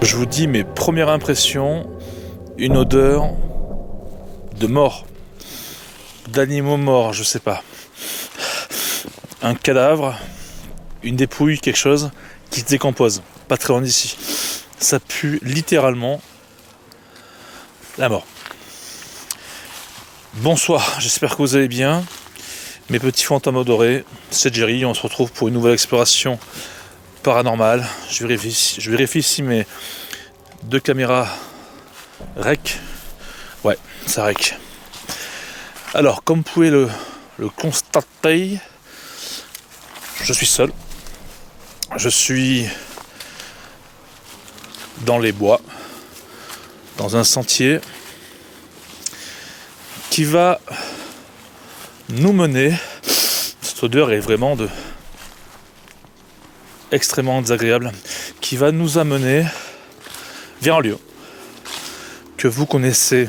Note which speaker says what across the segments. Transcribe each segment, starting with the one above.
Speaker 1: Je vous dis mes premières impressions, une odeur de mort, d'animaux morts, je sais pas. Un cadavre, une dépouille, quelque chose qui se décompose, pas très loin d'ici. Ça pue littéralement la mort. Bonsoir, j'espère que vous allez bien. Mes petits fantômes odorés, c'est Jerry, on se retrouve pour une nouvelle exploration paranormale. Je vérifie si mes deux caméras rec. Ouais, ça rec. Alors, comme vous pouvez le constater, je suis seul. Je suis dans les bois, dans un sentier qui va nous mener. Cette odeur est vraiment extrêmement désagréable, qui va nous amener vers un lieu que vous connaissez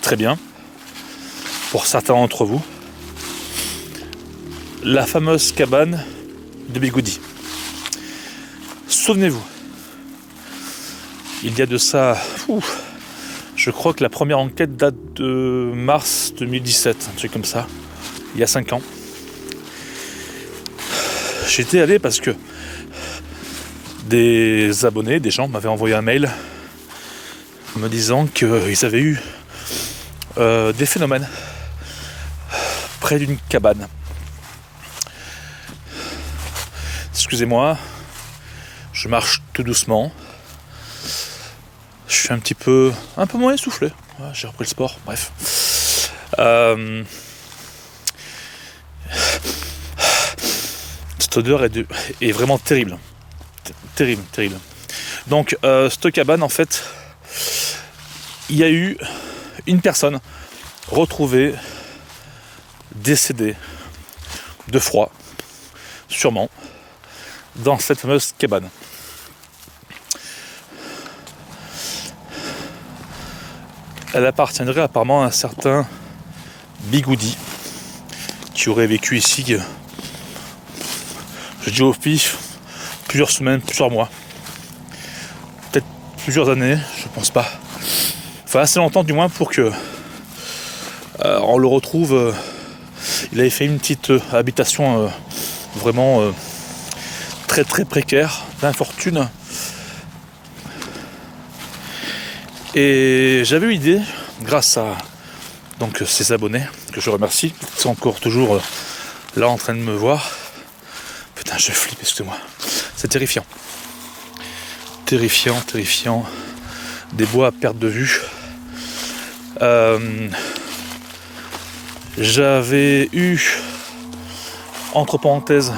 Speaker 1: très bien, pour certains d'entre vous, la fameuse cabane de Bigoudi. Souvenez-vous, il y a de ça, je crois que la première enquête date de mars 2017, un truc comme ça, il y a 5 ans. J'étais allé parce que des abonnés, des gens m'avaient envoyé un mail me disant qu'ils avaient eu des phénomènes près d'une cabane. Excusez-moi, je marche tout doucement. Je suis un peu moins essoufflé. Ouais, j'ai repris le sport, bref. Cette odeur est vraiment terrible. Terrible. Donc, cette cabane, en fait, il y a eu une personne retrouvée décédée de froid, sûrement, dans cette fameuse cabane. Elle appartiendrait apparemment à un certain Bigoudi qui aurait vécu ici, je dis au pif, plusieurs semaines, plusieurs mois, peut-être plusieurs années, je pense pas. Enfin assez longtemps du moins pour que on le retrouve. Il avait fait une petite habitation vraiment très précaire, d'infortune. Et j'avais eu l'idée, grâce à donc ces abonnés, que je remercie, qui sont encore toujours là en train de me voir. Putain, je flippe, excusez-moi. C'est terrifiant. Terrifiant. Des bois à perte de vue. J'avais eu, entre parenthèses,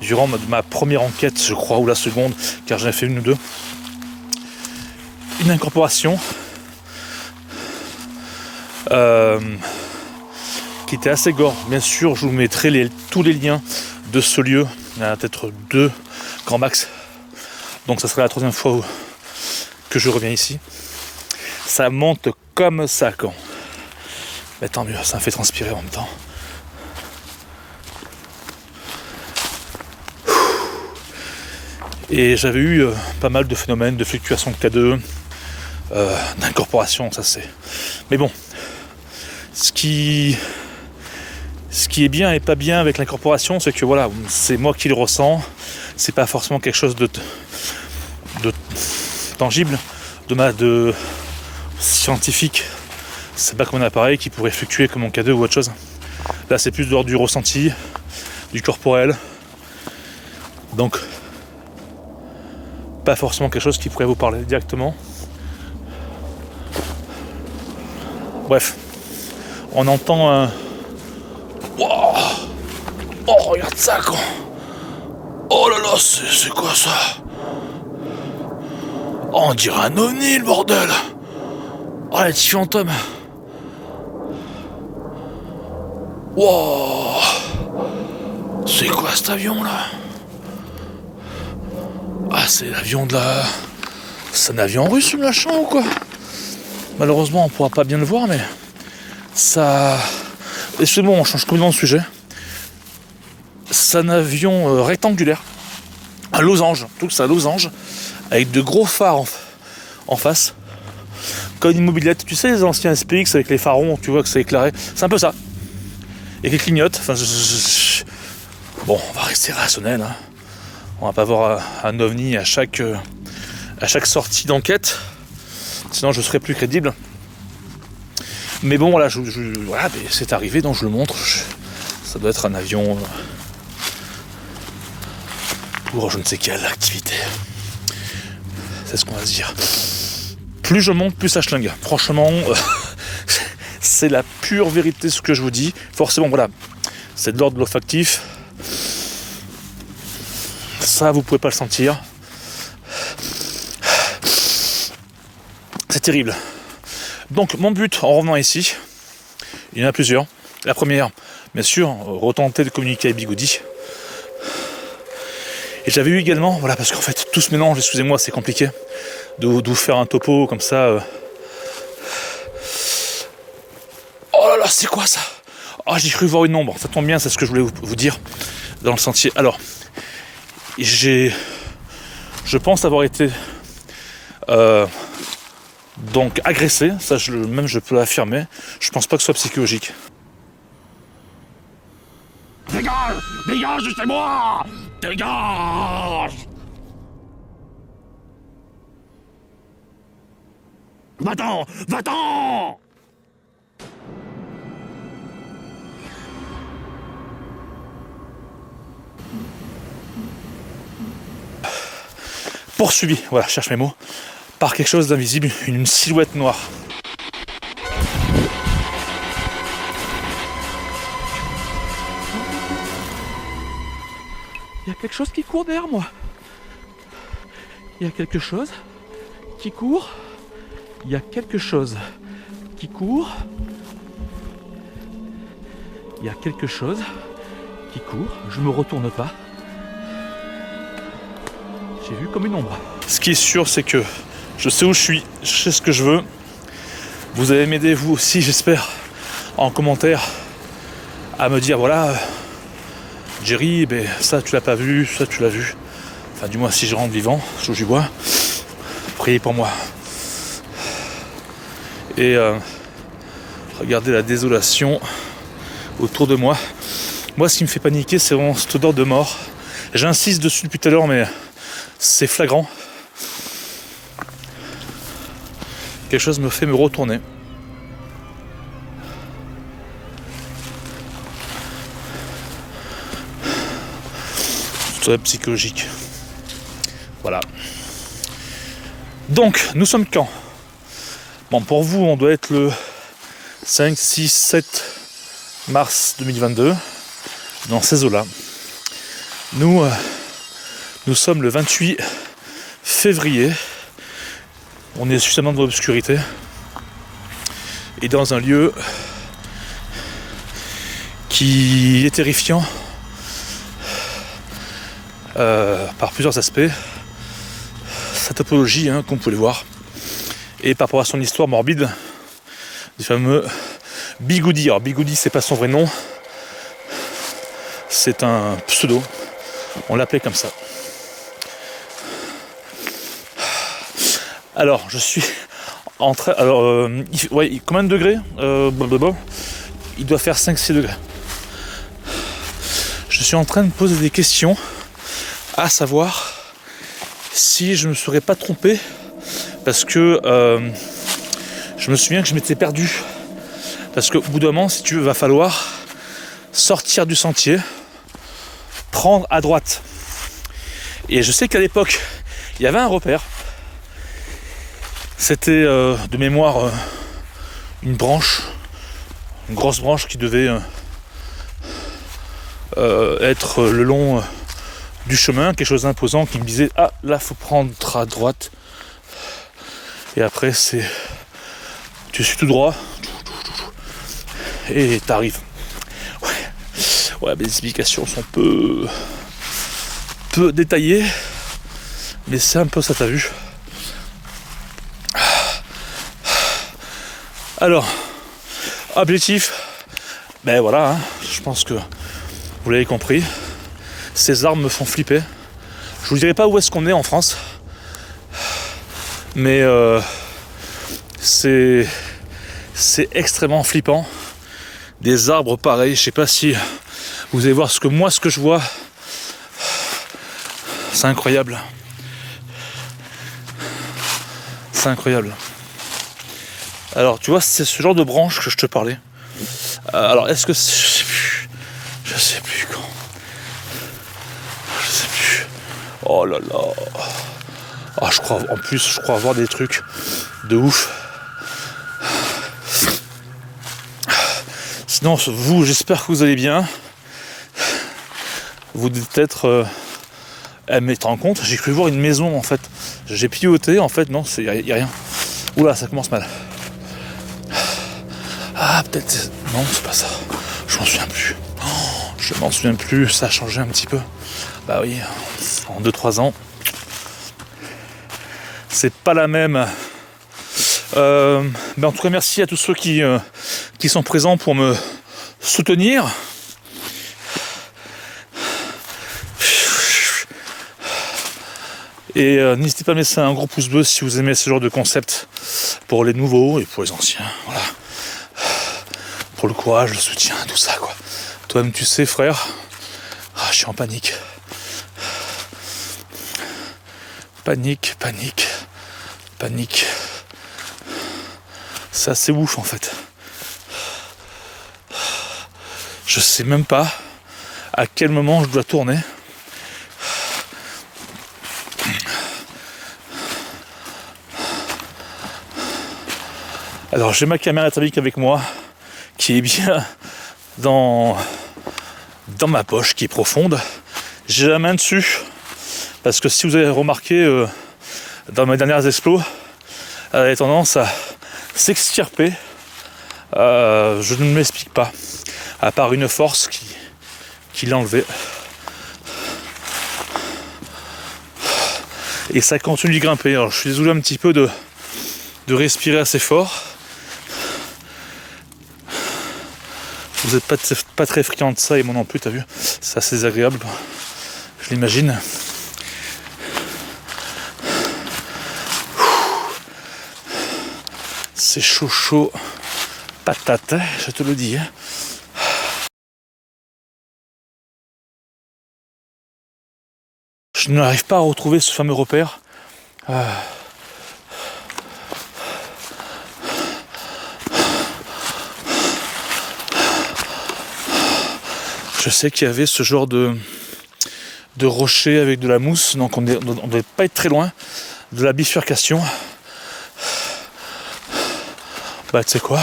Speaker 1: durant ma première enquête, je crois, ou la seconde, car j'en ai fait une ou deux, une incorporation qui était assez gore. Bien sûr, je vous mettrai tous les liens de ce lieu. Il y en a peut-être 2 grand max. Donc ça serait la 3e fois que je reviens ici. Ça monte comme ça quand. Mais tant mieux, ça me fait transpirer en même temps. Et j'avais eu pas mal de phénomènes de fluctuation de K2, d'incorporation, ça c'est. Mais bon, ce qui est bien et pas bien avec l'incorporation, c'est que voilà, c'est moi qui le ressens, c'est pas forcément quelque chose de tangible, de scientifique. C'est pas comme un appareil qui pourrait fluctuer comme mon K2 ou autre chose. Là, c'est plus de l'ordre du ressenti, du corporel. Donc, pas forcément quelque chose qui pourrait vous parler directement. Bref, on entend un... Oh, regarde ça, quoi. Oh là là, c'est quoi ça? Oh, on dirait un ovni, le bordel. Oh, les petits fantômes. Wow. C'est quoi cet avion là? Ah, c'est l'avion de la... C'est un avion russe, le machin ou quoi? Malheureusement, on pourra pas bien le voir, mais ça... Et c'est bon, on change complètement de sujet. C'est un avion rectangulaire, un losange, tout ça, losange, avec de gros phares en face, comme une mobilette. Tu sais, les anciens SPX avec les phares ronds, tu vois que c'est éclairé, c'est un peu ça. Et qui clignote. Enfin, bon, on va rester rationnel. Hein. On va pas voir un ovni à chaque sortie d'enquête, sinon je serais plus crédible. Mais bon, voilà, voilà, c'est arrivé, donc je le montre. Ça doit être un avion pour je ne sais quelle activité. C'est ce qu'on va se dire. Plus je monte, plus ça schlingue. Franchement, c'est la pure vérité ce que je vous dis. Forcément, voilà, c'est de l'ordre de l'olfactif. Ça, vous pouvez pas le sentir. C'est terrible. Donc, mon but, en revenant ici, il y en a plusieurs. La première, bien sûr, retenter de communiquer avec Bigoudi. Et j'avais eu également, voilà, parce qu'en fait, tout ce mélange, excusez-moi, c'est compliqué, de vous faire un topo comme ça. Oh là là, c'est quoi ça? Ah, j'ai cru voir une ombre. Ça tombe bien, c'est ce que je voulais vous dire dans le sentier. Alors, je pense avoir été donc agressé, ça même je peux l'affirmer. Je pense pas que ce soit psychologique.
Speaker 2: Dégage! Dégage de chez moi! Dégage! Va-t'en! Va-t'en!
Speaker 1: Poursuivi, voilà, je cherche mes mots, par quelque chose d'invisible, une silhouette noire. Il y a quelque chose qui court derrière moi. Il y a quelque chose qui court. Il y a quelque chose qui court. Il y a quelque chose qui court. Je me retourne pas. J'ai vu comme une ombre. Ce qui est sûr, c'est que je sais où je suis, je sais ce que je veux. Vous allez m'aider, vous aussi, j'espère, en commentaire, à me dire, voilà, Jerry, ben, ça tu l'as pas vu, ça tu l'as vu. Enfin, du moins, si je rentre vivant, je touche du bois, priez pour moi. Et regardez la désolation autour de moi. Moi, ce qui me fait paniquer, c'est vraiment cette odeur de mort. J'insiste dessus depuis tout à l'heure, mais c'est flagrant. Quelque chose me fait me retourner. C'est psychologique. Voilà. Donc, nous sommes quand? Bon, pour vous, on doit être le 5, 6, 7 mars 2022, dans ces eaux-là. Nous sommes le 28 février. On est suffisamment dans l'obscurité. Et dans un lieu qui est terrifiant par plusieurs aspects. Sa topologie, hein, comme vous pouvez le voir. Et par rapport à son histoire morbide du fameux Bigoudi. Alors Bigoudi, c'est pas son vrai nom. C'est un pseudo. On l'appelait comme ça. Alors, je suis en train... Alors, combien de degrés il doit faire 5-6 degrés. Je suis en train de poser des questions, à savoir si je ne me serais pas trompé, parce que je me souviens que je m'étais perdu. Parce qu'au bout d'un moment, si tu veux, va falloir sortir du sentier, prendre à droite. Et je sais qu'à l'époque, il y avait un repère. C'était de mémoire une branche, une grosse branche qui devait être le long du chemin, quelque chose d'imposant qui me disait ah là faut prendre à droite. Et après c'est tu suis tout droit et t'arrives. Ouais, mes explications sont peu détaillées, mais c'est un peu ça, t'as vu. Alors, objectif, ben voilà, hein, je pense que vous l'avez compris, ces arbres me font flipper. Je vous dirai pas où est-ce qu'on est en France, mais c'est extrêmement flippant. Des arbres pareils, je sais pas si vous allez voir ce que je vois. C'est incroyable. C'est incroyable. Alors tu vois, c'est ce genre de branche que je te parlais. Alors est-ce que c'est... Je sais plus quand. Je sais plus. Oh là là. Ah, je crois avoir des trucs de ouf. Sinon, vous, j'espère que vous allez bien. Vous devez peut-être mettre en compte. J'ai cru voir une maison en fait. J'ai piloté, en fait, non, il n'y a rien. Oula, ça commence mal. Ah, peut-être. Non, c'est pas ça. Je m'en souviens plus. Je m'en souviens plus. Ça a changé un petit peu. Bah oui, en 2-3 ans. C'est pas la même. Mais en tout cas, merci à tous ceux qui sont présents pour me soutenir. Et n'hésitez pas à me laisser un gros pouce bleu si vous aimez ce genre de concept pour les nouveaux et pour les anciens. Voilà. Pour le courage, le soutien, tout ça quoi. Toi-même tu sais frère, je suis en panique. Panique. C'est assez ouf en fait. Je sais même pas à quel moment je dois tourner. Alors j'ai ma caméra thermique avec moi qui est bien dans ma poche, qui est profonde. J'ai la main dessus parce que si vous avez remarqué dans mes dernières explos, elle a tendance à s'extirper. Je ne m'explique pas, à part une force qui l'a enlevé. Et ça continue de grimper. Alors je suis désolé un petit peu de respirer assez fort. Vous n'êtes pas très friand de ça et moi non plus, t'as vu? C'est assez désagréable, je l'imagine. C'est chaud patate, je te le dis. Je n'arrive pas à retrouver ce fameux repère. Je sais qu'il y avait ce genre de rocher avec de la mousse, donc on ne devait pas être très loin de la bifurcation. Bah tu sais quoi,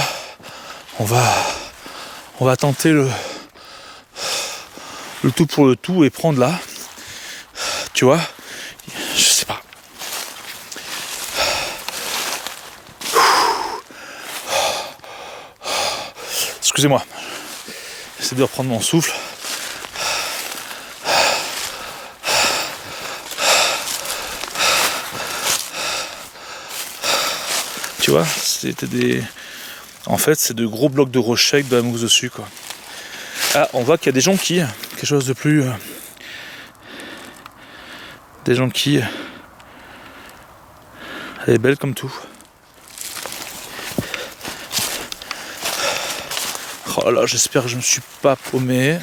Speaker 1: on va tenter le tout pour le tout et prendre là, tu vois, je sais pas. Excusez-moi, j'essaie de reprendre mon souffle. Tu vois, en fait, c'est de gros blocs de rochers avec de la mousse dessus, quoi. Ah, on voit qu'il y a des jonquilles, quelque chose de plus... Des jonquilles. Elle est belle comme tout. Oh là, j'espère que je ne me suis pas paumé.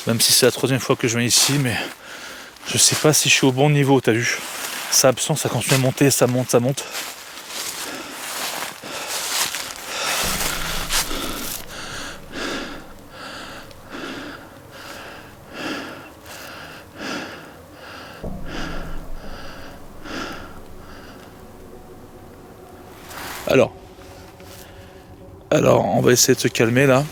Speaker 1: Même si c'est la 3e fois que je viens ici, mais je sais pas si je suis au bon niveau, t'as vu. Ça absent, ça continue à monter, ça monte. Alors, on va essayer de se calmer là.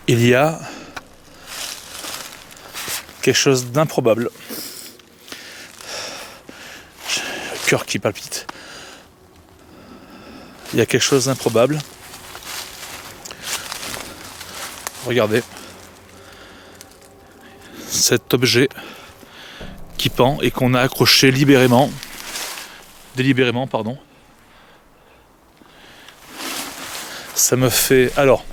Speaker 1: Il y a quelque chose d'improbable. J'ai le cœur qui palpite. Il y a quelque chose d'improbable. Regardez. Cet objet qui pend et qu'on a accroché délibérément, pardon. Ça me fait... Alors,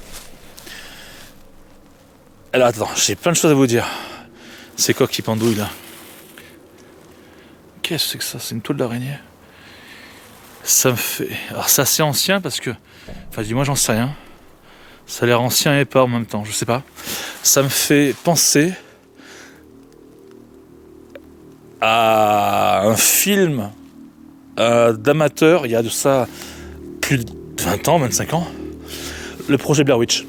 Speaker 1: attends, j'ai plein de choses à vous dire. C'est quoi qui pendouille là? Qu'est-ce que c'est que ça? C'est une toile d'araignée? Ça me fait... Alors c'est assez ancien parce que... Enfin dis-moi, j'en sais rien. Ça a l'air ancien et pas en même temps, je sais pas. Ça me fait penser à un film d'amateur, il y a de ça plus de 20 ans, 25 ans. Le projet Blair Witch.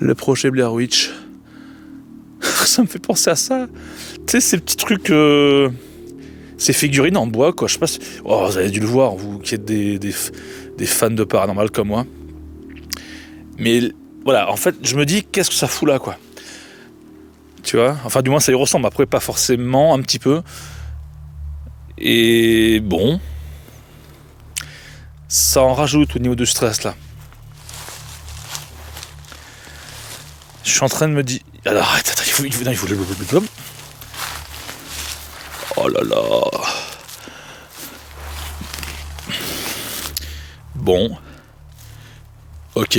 Speaker 1: Le projet Blair Witch. Ça me fait penser à ça. Tu sais, ces petits trucs... ces figurines en bois, quoi. Je sais pas si... Oh, vous avez dû le voir, vous qui êtes des fans de paranormal comme moi. Mais voilà, en fait, je me dis, qu'est-ce que ça fout là, quoi. Tu vois? Enfin, du moins, ça y ressemble. Après, pas forcément, un petit peu. Et bon... Ça en rajoute au niveau du stress, là. Je suis en train de me dire... Alors, arrête, attends, il faut... Oh là là... Bon. Ok.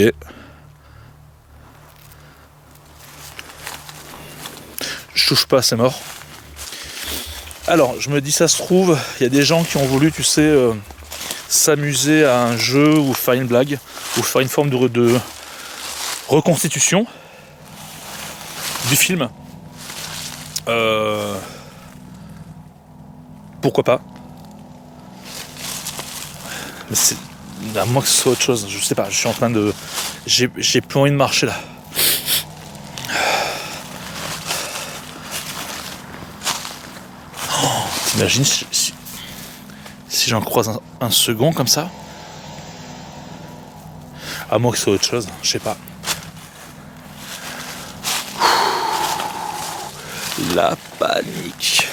Speaker 1: Je touche pas, c'est mort. Alors, je me dis, ça se trouve, il y a des gens qui ont voulu, tu sais, s'amuser à un jeu ou faire une blague, ou faire une forme de reconstitution du film. Pourquoi pas? Mais c'est... À moins que ce soit autre chose, je sais pas, je suis en train de... J'ai plus envie de marcher là. Oh, t'imagines si j'en croise un second comme ça? À moins que ce soit autre chose, je sais pas. La panique.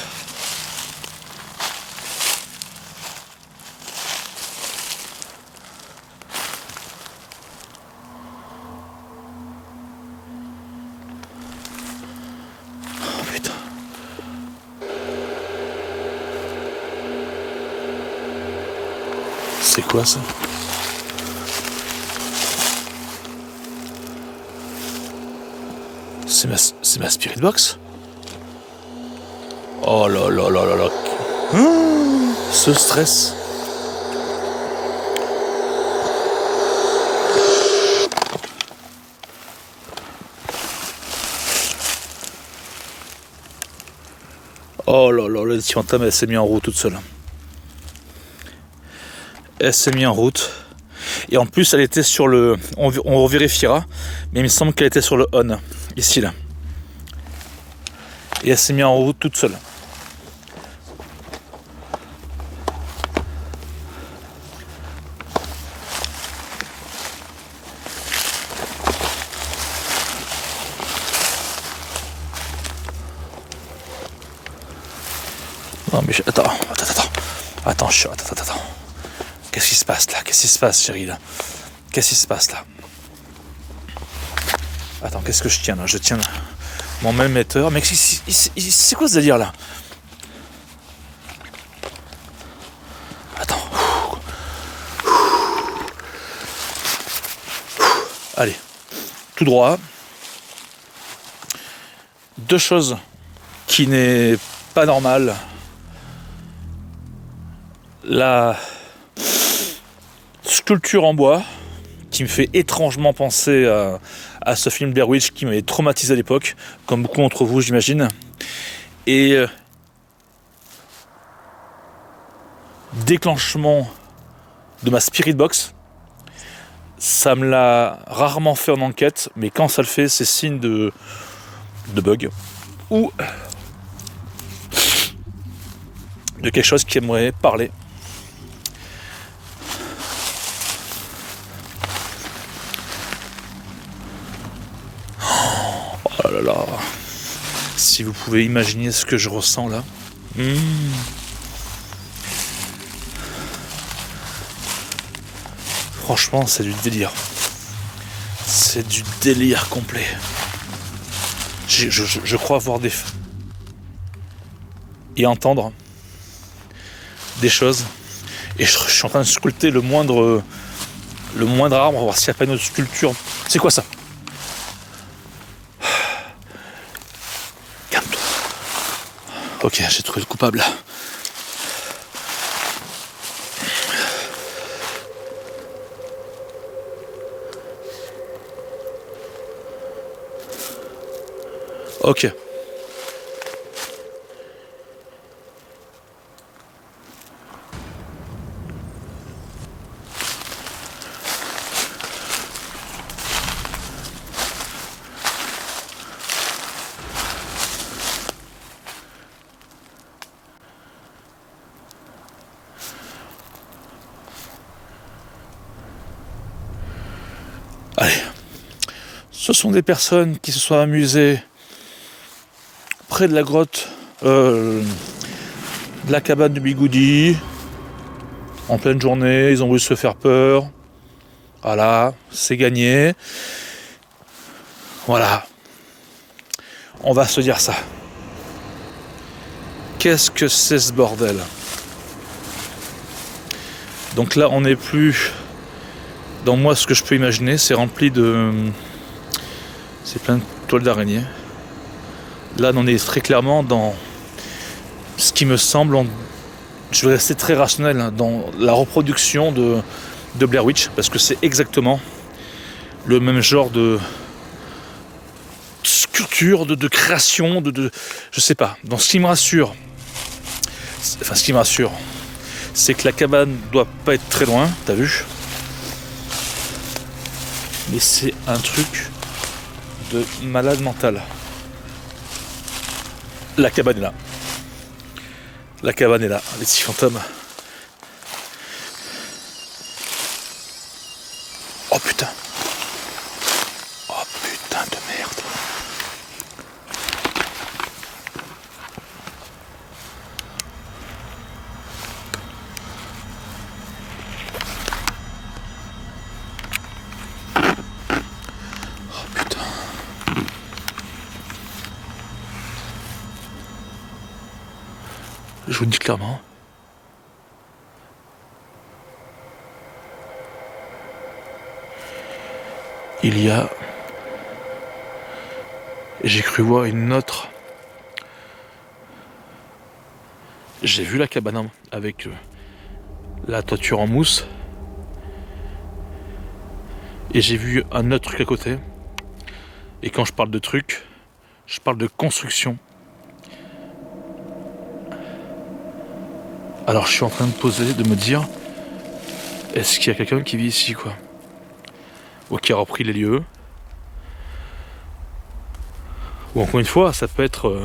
Speaker 1: C'est quoi ça? C'est ma spirit box? Oh là là là là là. Ce stress. Oh là là, le fantôme, elle s'est mise en route toute seule. Elle s'est mise en route. Et en plus, elle était sur le... On vérifiera. Mais il me semble qu'elle était sur le on. Ici, là. Et elle s'est mise en route toute seule. Non mais attends. Qu'est-ce qui se passe là? Qu'est-ce qui se passe, chérie, là? Qu'est-ce qui se passe là? Attends, qu'est-ce que je tiens là? Je tiens mon malmetteur. Mais c'est quoi ce délire là? Attends. Allez, tout droit. Deux choses qui n'est pas normales. La sculpture en bois qui me fait étrangement penser à ce film Blair Witch qui m'avait traumatisé à l'époque, comme beaucoup d'entre vous, j'imagine. Et déclenchement de ma spirit box. Ça me l'a rarement fait en enquête, mais quand ça le fait, c'est signe de bug ou de quelque chose qui aimerait parler. là. Si vous pouvez imaginer ce que je ressens là. Franchement, c'est du délire. C'est du délire complet. Je crois voir et entendre des choses. Et je suis en train de sculpter le moindre arbre, voir s'il n'y a pas une autre sculpture. C'est quoi ça? Calme-toi. Ok, j'ai trouvé le coupable. Ok. Allez. Ce sont des personnes qui se sont amusées près de la grotte, de la cabane de Bigoudi, en pleine journée. Ils ont voulu se faire peur. Voilà, c'est gagné. Voilà. On va se dire ça. Qu'est-ce que c'est ce bordel? Donc là, on n'est plus dans moi ce que je peux imaginer. C'est rempli de... C'est plein de toiles d'araignée. Là, on est très clairement dans ce qui me semble... Je vais rester très rationnel hein, dans la reproduction de Blair Witch, parce que c'est exactement le même genre de sculpture, de création, je sais pas. Donc ce qui me rassure, c'est que la cabane doit pas être très loin, t'as vu? Mais c'est un truc de malade mental. La cabane est là. La cabane est là, les petits fantômes. Oh putain. Oh putain de merde. Oh putain. Je vous le dis clairement. Il y a... J'ai cru voir une autre... J'ai vu la cabane avec la toiture en mousse. Et j'ai vu un autre truc à côté. Et quand je parle de truc, je parle de construction. Alors je suis en train de poser, de me dire, est-ce qu'il y a quelqu'un qui vit ici, quoi? Ou qui a repris les lieux? Ou encore une fois, ça peut être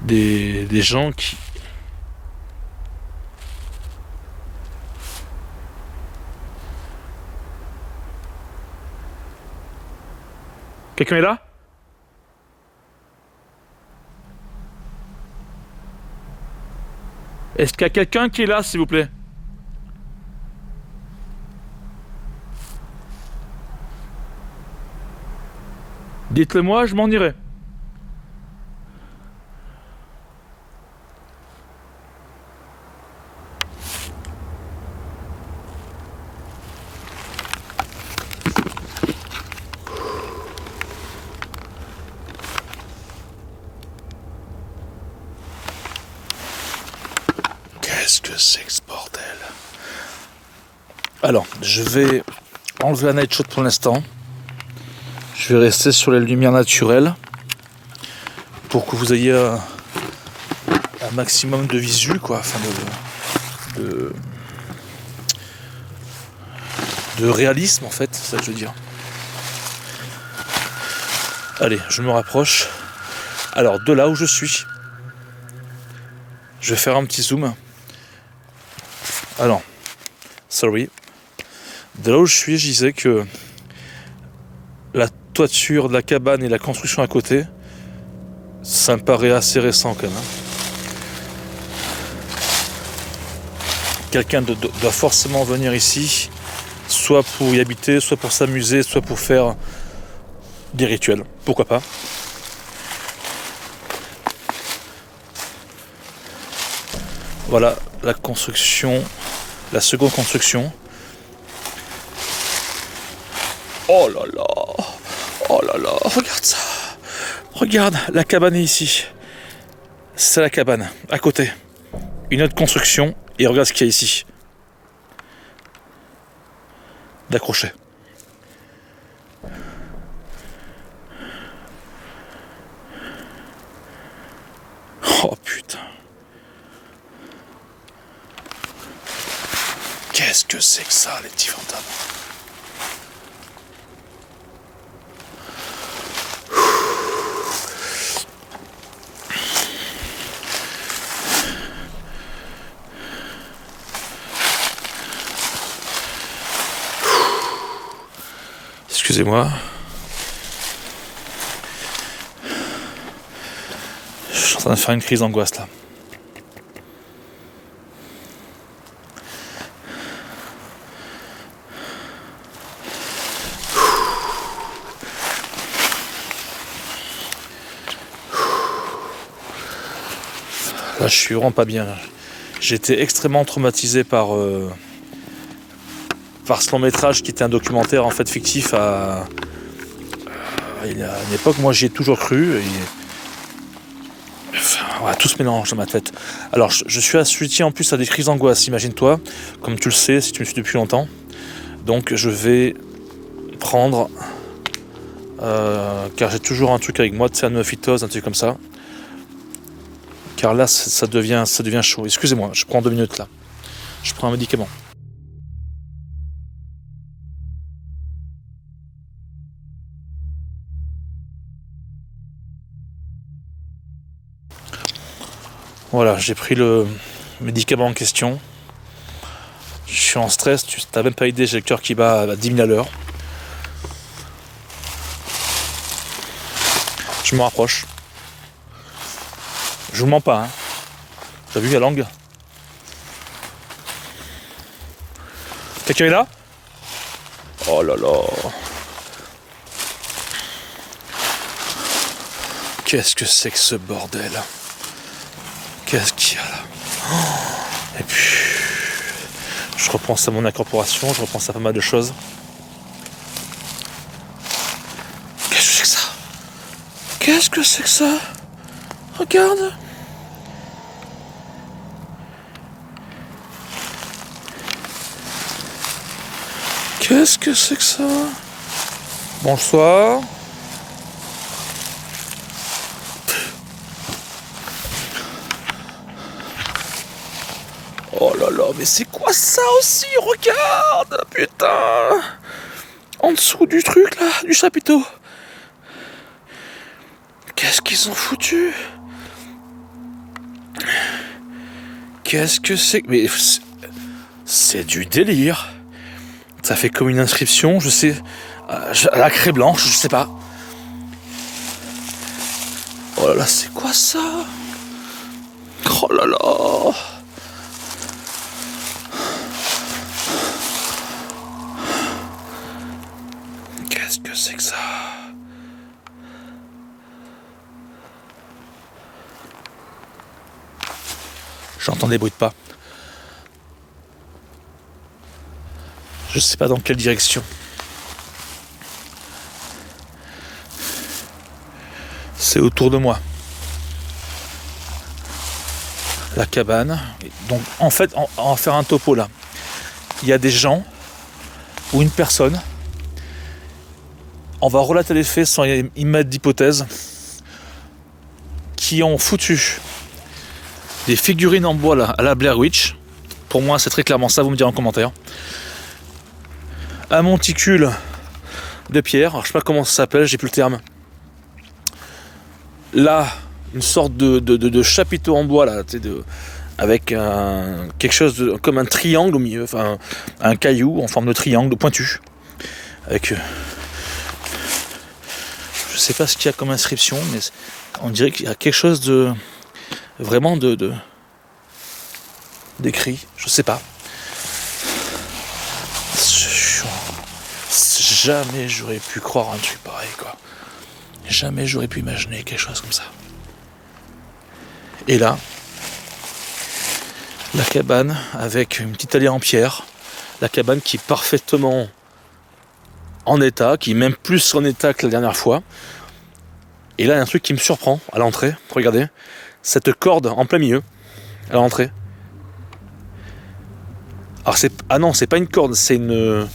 Speaker 1: des gens qui... Quelqu'un est là? Est-ce qu'il y a quelqu'un qui est là, s'il vous plaît? Dites-le moi, je m'en irai. Qu'est-ce que c'est que ce bordel? Alors, je vais enlever la night shot pour l'instant. Je vais rester sur les lumières naturelles pour que vous ayez un maximum de visu, quoi, enfin de réalisme en fait, c'est ça que je veux dire. Allez, je me rapproche. Alors, de là où je suis, je vais faire un petit zoom. Alors, sorry. De là où je suis, je disais que toiture de la cabane et la construction à côté, ça me paraît assez récent quand même. Quelqu'un doit forcément venir ici, soit pour y habiter, soit pour s'amuser, soit pour faire des rituels. Pourquoi pas? Voilà la construction, la seconde construction. Oh là là, regarde ça. Regarde, la cabane est ici. C'est la cabane, à côté. Une autre construction, et regarde ce qu'il y a ici. D'accrocher. Oh putain. Qu'est-ce que c'est que ça, les petits fantômes? Excusez-moi. Je suis en train de faire une crise d'angoisse là. Là, je suis vraiment pas bien. J'ai été extrêmement traumatisé par ce long métrage qui était un documentaire en fait fictif il y a une époque. Moi, j'y ai toujours cru. Enfin, voilà, tout se mélange dans ma tête. Alors, je suis assujetti en plus à des crises d'angoisse, imagine-toi, comme tu le sais, si tu me suis depuis longtemps. Donc, je vais prendre, car j'ai toujours un truc avec moi, tu sais, un phytose, un truc comme ça. Car là, ça devient chaud. Excusez-moi, je prends 2 minutes là. Je prends un médicament. Voilà, j'ai pris le médicament en question. Je suis en stress, tu n'as même pas idée, j'ai le cœur qui bat à 10 000 à l'heure. Je me rapproche. Je vous mens pas, hein. T'as vu la langue? Quelqu'un est là? Oh là là. Qu'est-ce que c'est que ce bordel? Qu'est-ce qu'il y a là? Et puis, je repense à mon incorporation, je repense à pas mal de choses. Qu'est-ce que c'est que ça? Qu'est-ce que c'est que ça? Regarde. Qu'est-ce que c'est que ça? Bonsoir. Oh là là, mais c'est quoi ça aussi? Regarde, putain! En dessous du truc là, du chapiteau. Qu'est-ce qu'ils ont foutu? Qu'est-ce que c'est? Mais c'est du délire. Ça fait comme une inscription, je sais, à la craie blanche, je sais pas. Oh là là, c'est quoi ça? Oh là là. Qu'est-ce que c'est que ça? J'entends des bruits de pas. Je sais pas dans quelle direction. C'est autour de moi. La cabane. Donc en fait, on va faire un topo là. Il y a des gens ou une personne. On va relater les faits sans y mettre d'hypothèse. Qui ont foutu des figurines en bois là, à la Blair Witch. Pour moi, c'est très clairement ça. Vous me direz en commentaire. Un monticule de pierre, alors je sais pas comment ça s'appelle, j'ai plus le terme. Là, une sorte de chapiteau en bois là, avec quelque chose comme un triangle au milieu, enfin un caillou en forme de triangle pointu, avec Je sais pas ce qu'il y a comme inscription, mais on dirait qu'il y a quelque chose de vraiment d'écrit, je sais pas. Jamais j'aurais pu croire un truc pareil, quoi. Jamais j'aurais pu imaginer quelque chose comme ça. Et là, la cabane avec une petite allée en pierre, la cabane qui est parfaitement en état, qui est même plus en état que la dernière fois. Et là, il y a un truc qui me surprend à l'entrée. Regardez, cette corde en plein milieu, à l'entrée. Alors c'est pas une corde, c'est une,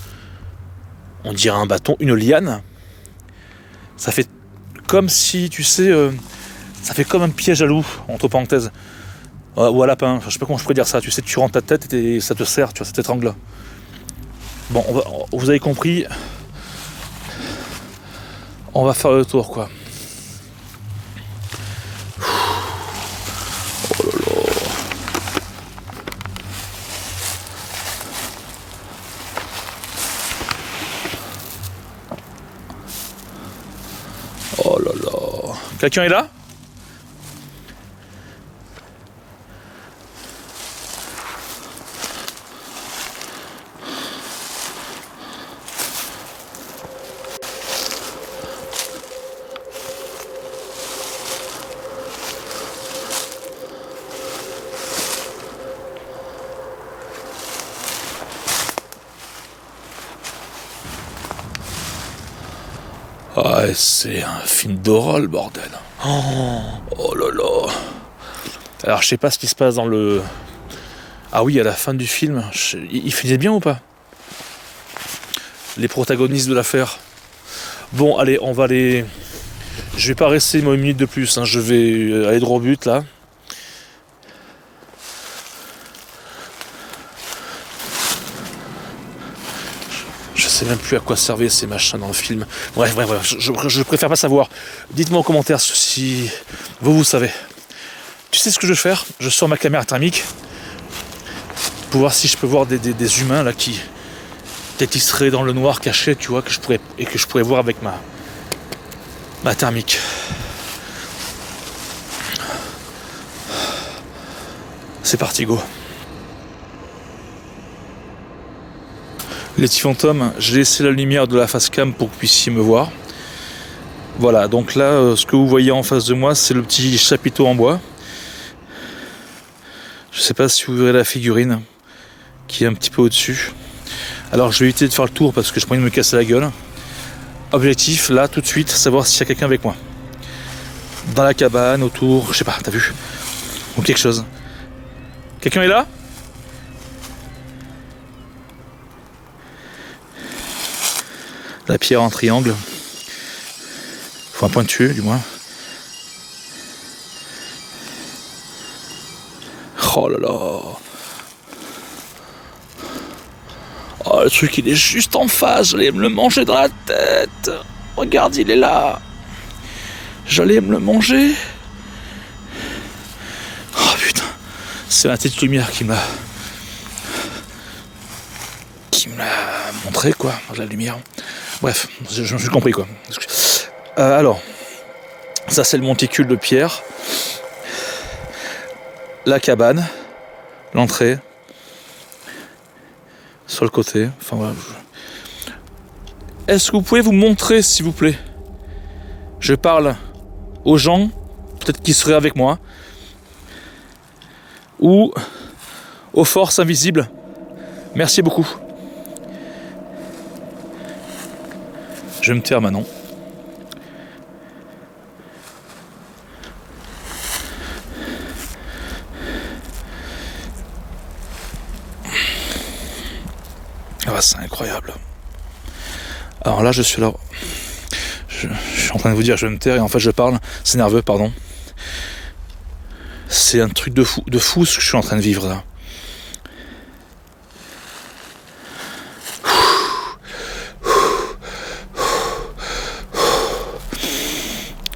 Speaker 1: on dirait un bâton, une liane. Ça fait comme si, tu sais, ça fait comme un piège à loup, entre parenthèses, ou à lapin. Enfin, je sais pas comment je pourrais dire ça. Tu sais, tu rentres ta tête et ça te serre, tu vois, ça t'étrangle. Bon, vous avez compris. On va faire le tour, quoi. Oh là là. Oh là là. Quelqu'un est là ? Ah, c'est un film d'horreur, le bordel. Oh là là. Alors, je sais pas ce qui se passe dans le... Ah oui, à la fin du film, il faisait bien ou pas ? Les protagonistes de l'affaire. Bon, allez, on va aller... Je vais pas rester une minute de plus, hein. Je vais aller droit au but, là. Je sais même plus à quoi servaient ces machins dans le film. Bref, je préfère pas savoir. Dites-moi en commentaire si vous savez. Tu sais ce que je vais faire ? Je sors ma caméra thermique pour voir si je peux voir des humains là qui peut-être ils seraient dans le noir caché, tu vois, que je pourrais voir avec ma thermique. C'est parti, go. Les petits fantômes, j'ai laissé la lumière de la face cam pour que vous puissiez me voir. Voilà, donc là, ce que vous voyez en face de moi, c'est le petit chapiteau en bois. Je sais pas si vous verrez la figurine qui est un petit peu au-dessus. Alors je vais éviter de faire le tour parce que je pourrais me casser la gueule. Objectif, là, tout de suite, savoir s'il y a quelqu'un avec moi. Dans la cabane, autour, je sais pas, t'as vu ? Ou quelque chose. Quelqu'un est là ? La pierre en triangle. Faut un pointu, du moins. Oh là là. Oh, le truc, il est juste en face. J'allais me le manger dans la tête. Regarde, il est là. J'allais me le manger. Oh putain. C'est la petite lumière qui me l'a montré, quoi. La lumière. Bref, je me suis compris, quoi. Alors, ça c'est le monticule de pierre. La cabane, l'entrée, sur le côté. Enfin voilà. Est-ce que vous pouvez vous montrer, s'il vous plaît ? Je parle aux gens, peut-être qui seraient avec moi, ou aux forces invisibles. Merci beaucoup. Je vais me taire maintenant. Ah, c'est incroyable. Alors là, je suis là. Je suis en train de vous dire, je vais me taire et en fait, je parle. C'est nerveux, pardon. C'est un truc de fou ce que je suis en train de vivre là.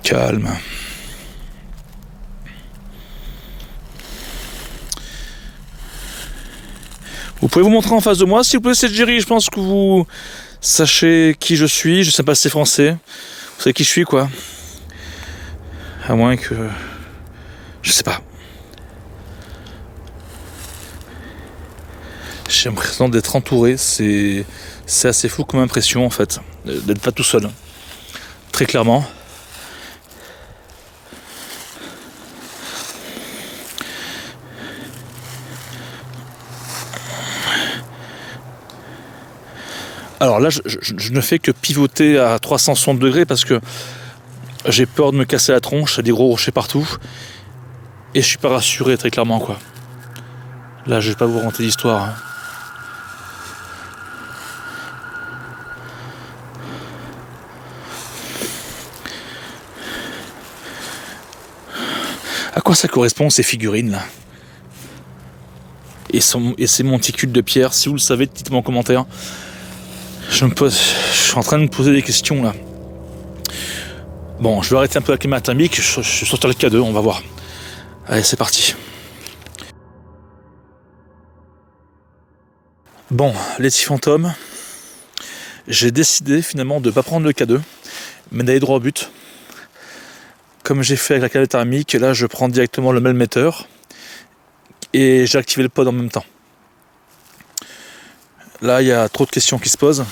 Speaker 1: Calme. Vous pouvez vous montrer en face de moi, s'il vous plaît, c'est Jerry. Je pense que vous sachez qui je suis. Je sais pas si c'est français. Vous savez qui je suis, quoi. À moins que... Je sais pas. J'ai l'impression d'être entouré. C'est assez fou comme impression, en fait. D'être pas tout seul. Très clairement. Alors là, je ne fais que pivoter à 360 degrés parce que j'ai peur de me casser la tronche, il y a des gros rochers partout. Et je suis pas rassuré, très clairement, quoi. Là, je vais pas vous raconter l'histoire. Hein. À quoi ça correspond, ces figurines, là? Et ces monticules de pierre, si vous le savez, dites-moi en commentaire. Je suis en train de me poser des questions là. Bon, je vais arrêter un peu la climat thermique, je suis sorti le K2, on va voir. Allez, c'est parti. Bon, les petits fantômes, j'ai décidé finalement de ne pas prendre le K2, mais d'aller droit au but. Comme j'ai fait avec la climat thermique, là je prends directement le melmetteur et j'ai activé le pod en même temps. Là, il y a trop de questions qui se posent.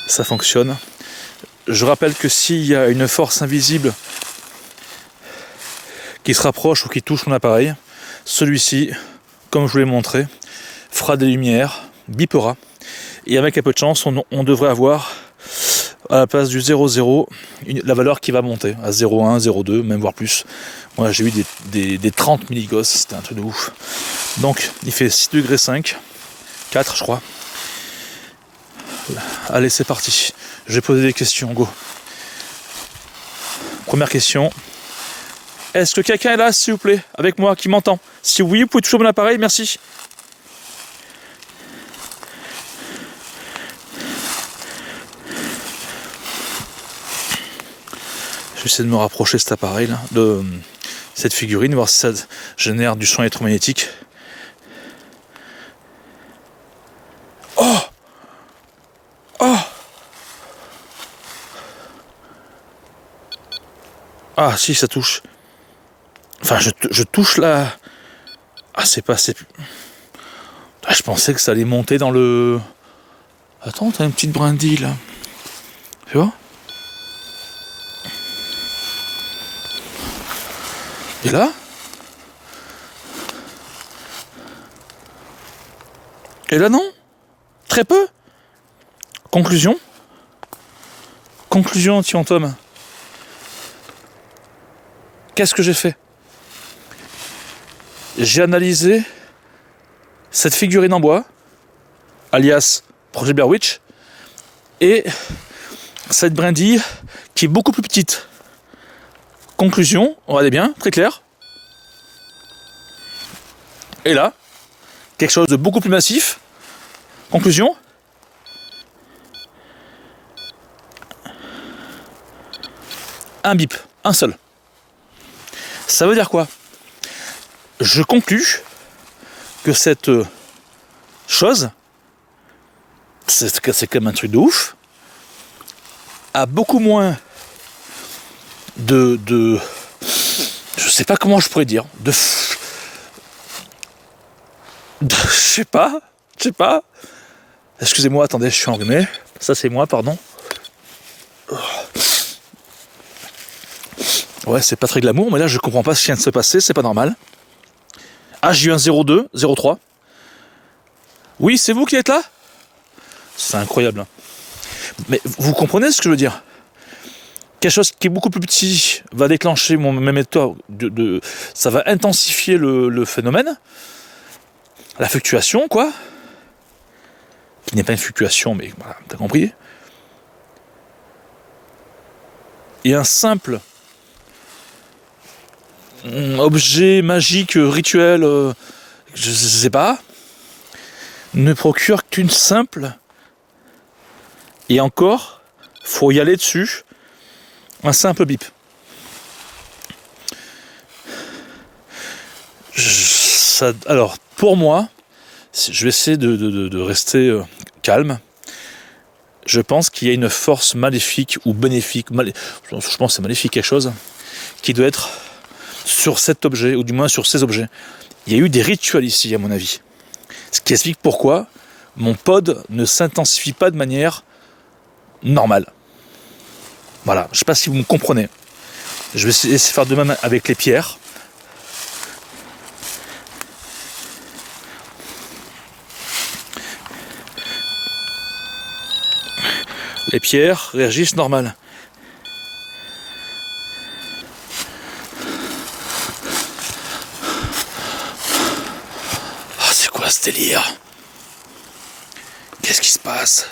Speaker 1: Ça fonctionne. Je rappelle que s'il y a une force invisible qui se rapproche ou qui touche mon appareil, celui-ci, comme je vous l'ai montré, fera des lumières, bipera. Et avec un peu de chance, on devrait avoir à la place du 0,0 la valeur qui va monter à 0,1, 0,2, même voire plus. Moi j'ai eu des 30 milligauss, c'était un truc de ouf. Donc il fait 6 degrés 5, 4 je crois. Allez, c'est parti. Je vais poser des questions, go. Première question. Est-ce que quelqu'un est là, s'il vous plaît, avec moi, qui m'entend? Si oui, vous pouvez toucher mon appareil, merci. Je vais essayer de me rapprocher de cet appareil là, de cette figurine, voir si ça génère du son électromagnétique. Oh! Oh! Ah si, ça touche. Enfin, je touche là. Ah, c'est pas assez. Ah, je pensais que ça allait monter dans le... Attends, t'as une petite brindille là. Tu vois? Et là? Et là non? Très peu? Conclusion? Conclusion anti-fantôme. Qu'est-ce que j'ai fait? J'ai analysé cette figurine en bois, alias Projet Blair Witch, et cette brindille qui est beaucoup plus petite. Conclusion, on va aller bien, très clair. Et là, quelque chose de beaucoup plus massif. Conclusion. Un bip, un seul. Ça veut dire quoi? Je conclus que cette chose, c'est quand même un truc de ouf, a beaucoup moins de je sais pas comment je pourrais dire, je sais pas, excusez-moi, attendez, je suis enrhumé, ça c'est moi, pardon. Ouais, c'est pas très glamour, mais là je comprends pas ce qui vient de se passer, c'est pas normal. Ah, j'ai eu un 0,2, 0,3. Oui, c'est vous qui êtes là? C'est incroyable. Mais vous comprenez ce que je veux dire? Quelque chose qui est beaucoup plus petit va déclencher mon émetteur, ça va intensifier le phénomène, la fluctuation, quoi. Qui n'est pas une fluctuation, mais voilà, t'as compris. Et un simple objet magique, rituel, je sais pas, ne procure qu'une simple, et encore, faut y aller dessus, un simple bip. Alors, pour moi, je vais essayer de rester calme. je pense qu'il y a une force maléfique ou bénéfique, je pense que c'est maléfique quelque chose, qui doit être sur cet objet, ou du moins sur ces objets. Il y a eu des rituels ici, à mon avis. Ce qui explique pourquoi mon pod ne s'intensifie pas de manière normale. Voilà, je ne sais pas si vous me comprenez. Je vais essayer de faire de même avec les pierres. Les pierres réagissent normal. Oh, c'est quoi ce délire? Qu'est-ce qui se passe?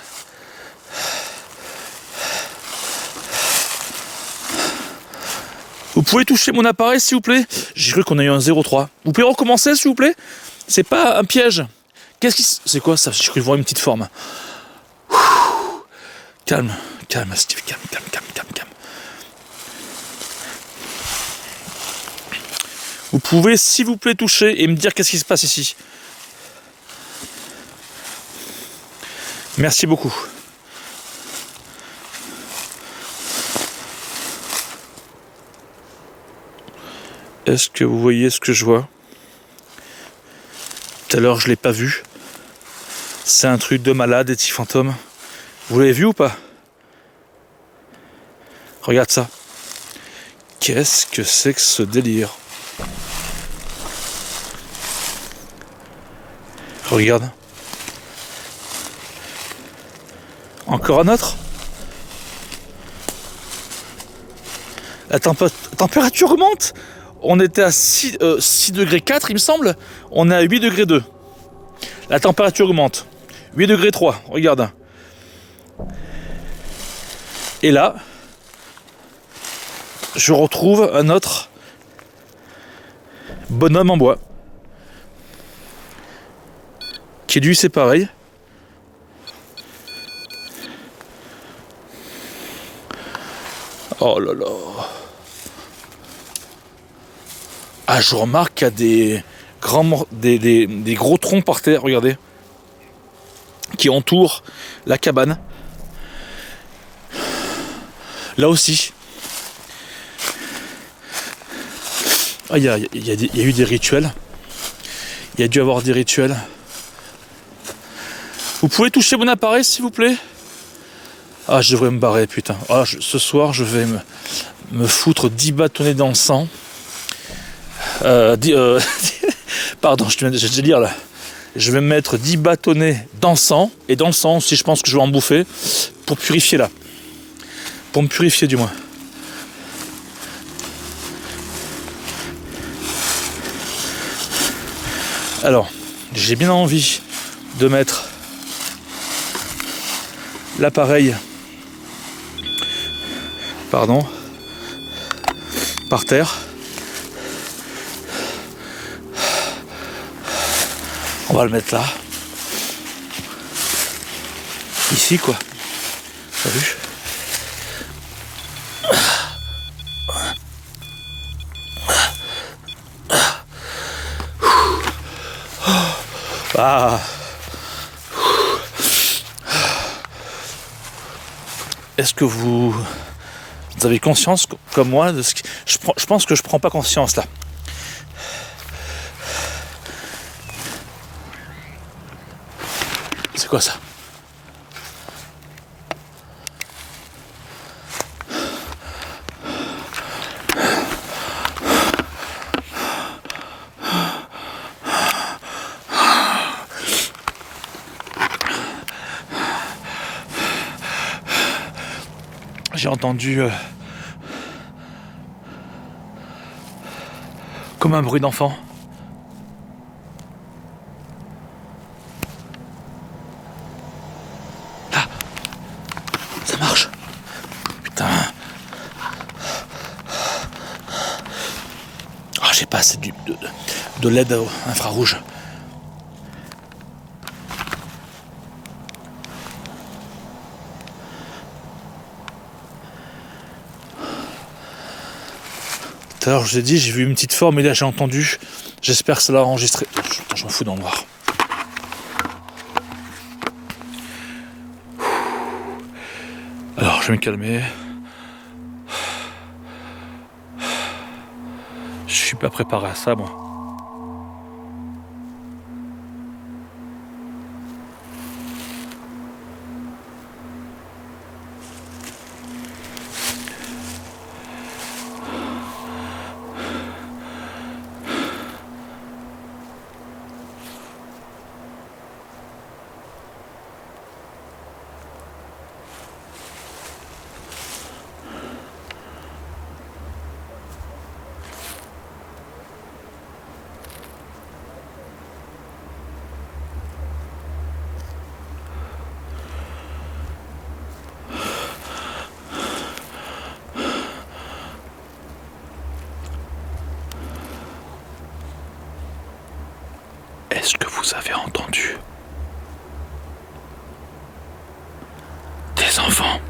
Speaker 1: Vous pouvez toucher mon appareil s'il vous plaît? J'ai cru qu'on a eu un 0,3. Vous pouvez recommencer s'il vous plaît? C'est pas un piège. C'est quoi ça? J'ai cru voir une petite forme. Calme, calme Steve, calme. Vous pouvez s'il vous plaît toucher et me dire qu'est-ce qui se passe ici. Merci beaucoup. Est-ce que vous voyez ce que je vois? Tout à l'heure je l'ai pas vu. C'est un truc de malade, des petits fantômes. Vous l'avez vu ou pas? Regarde ça. Qu'est-ce que c'est que ce délire? Regarde. Encore un autre? La température augmente. On était à 6 degrés 4 il me semble. On est à 8 degrés 2. La température augmente. 8 degrés 3, regarde. Et là, je retrouve un autre bonhomme en bois. Qui lui c'est pareil. Oh là là. Ah, je remarque qu'il y a des gros troncs par terre, regardez, qui entourent la cabane. Là aussi. Ah, il y a eu des rituels. Il y a dû avoir des rituels. Vous pouvez toucher mon appareil, s'il vous plaît? Ah, je devrais me barrer, putain. Ah, ce soir, je vais me foutre 10 bâtonnets d'encens. Pardon, je vais lire là. Je vais me mettre 10 bâtonnets d'encens. Et d'encens aussi, je pense que je vais en bouffer. Pour purifier là. Pour me purifier du moins. Alors, j'ai bien envie de mettre l'appareil, par terre. On va le mettre là. Ici quoi. T'as vu? Ah. Est-ce que vous avez conscience, comme moi, de ce que... Je pense que je prends pas conscience là. C'est quoi ça? J'ai entendu comme un bruit d'enfant. Là, ça marche. Putain. Oh, j'ai pas assez de LED infrarouge. Alors je vous ai dit, j'ai vu une petite forme et là j'ai entendu. J'espère que ça l'a enregistré. Je m'en fous dans le noir. je vais me calmer. Je suis pas préparé à ça, moi. Est-ce que vous avez entendu des enfants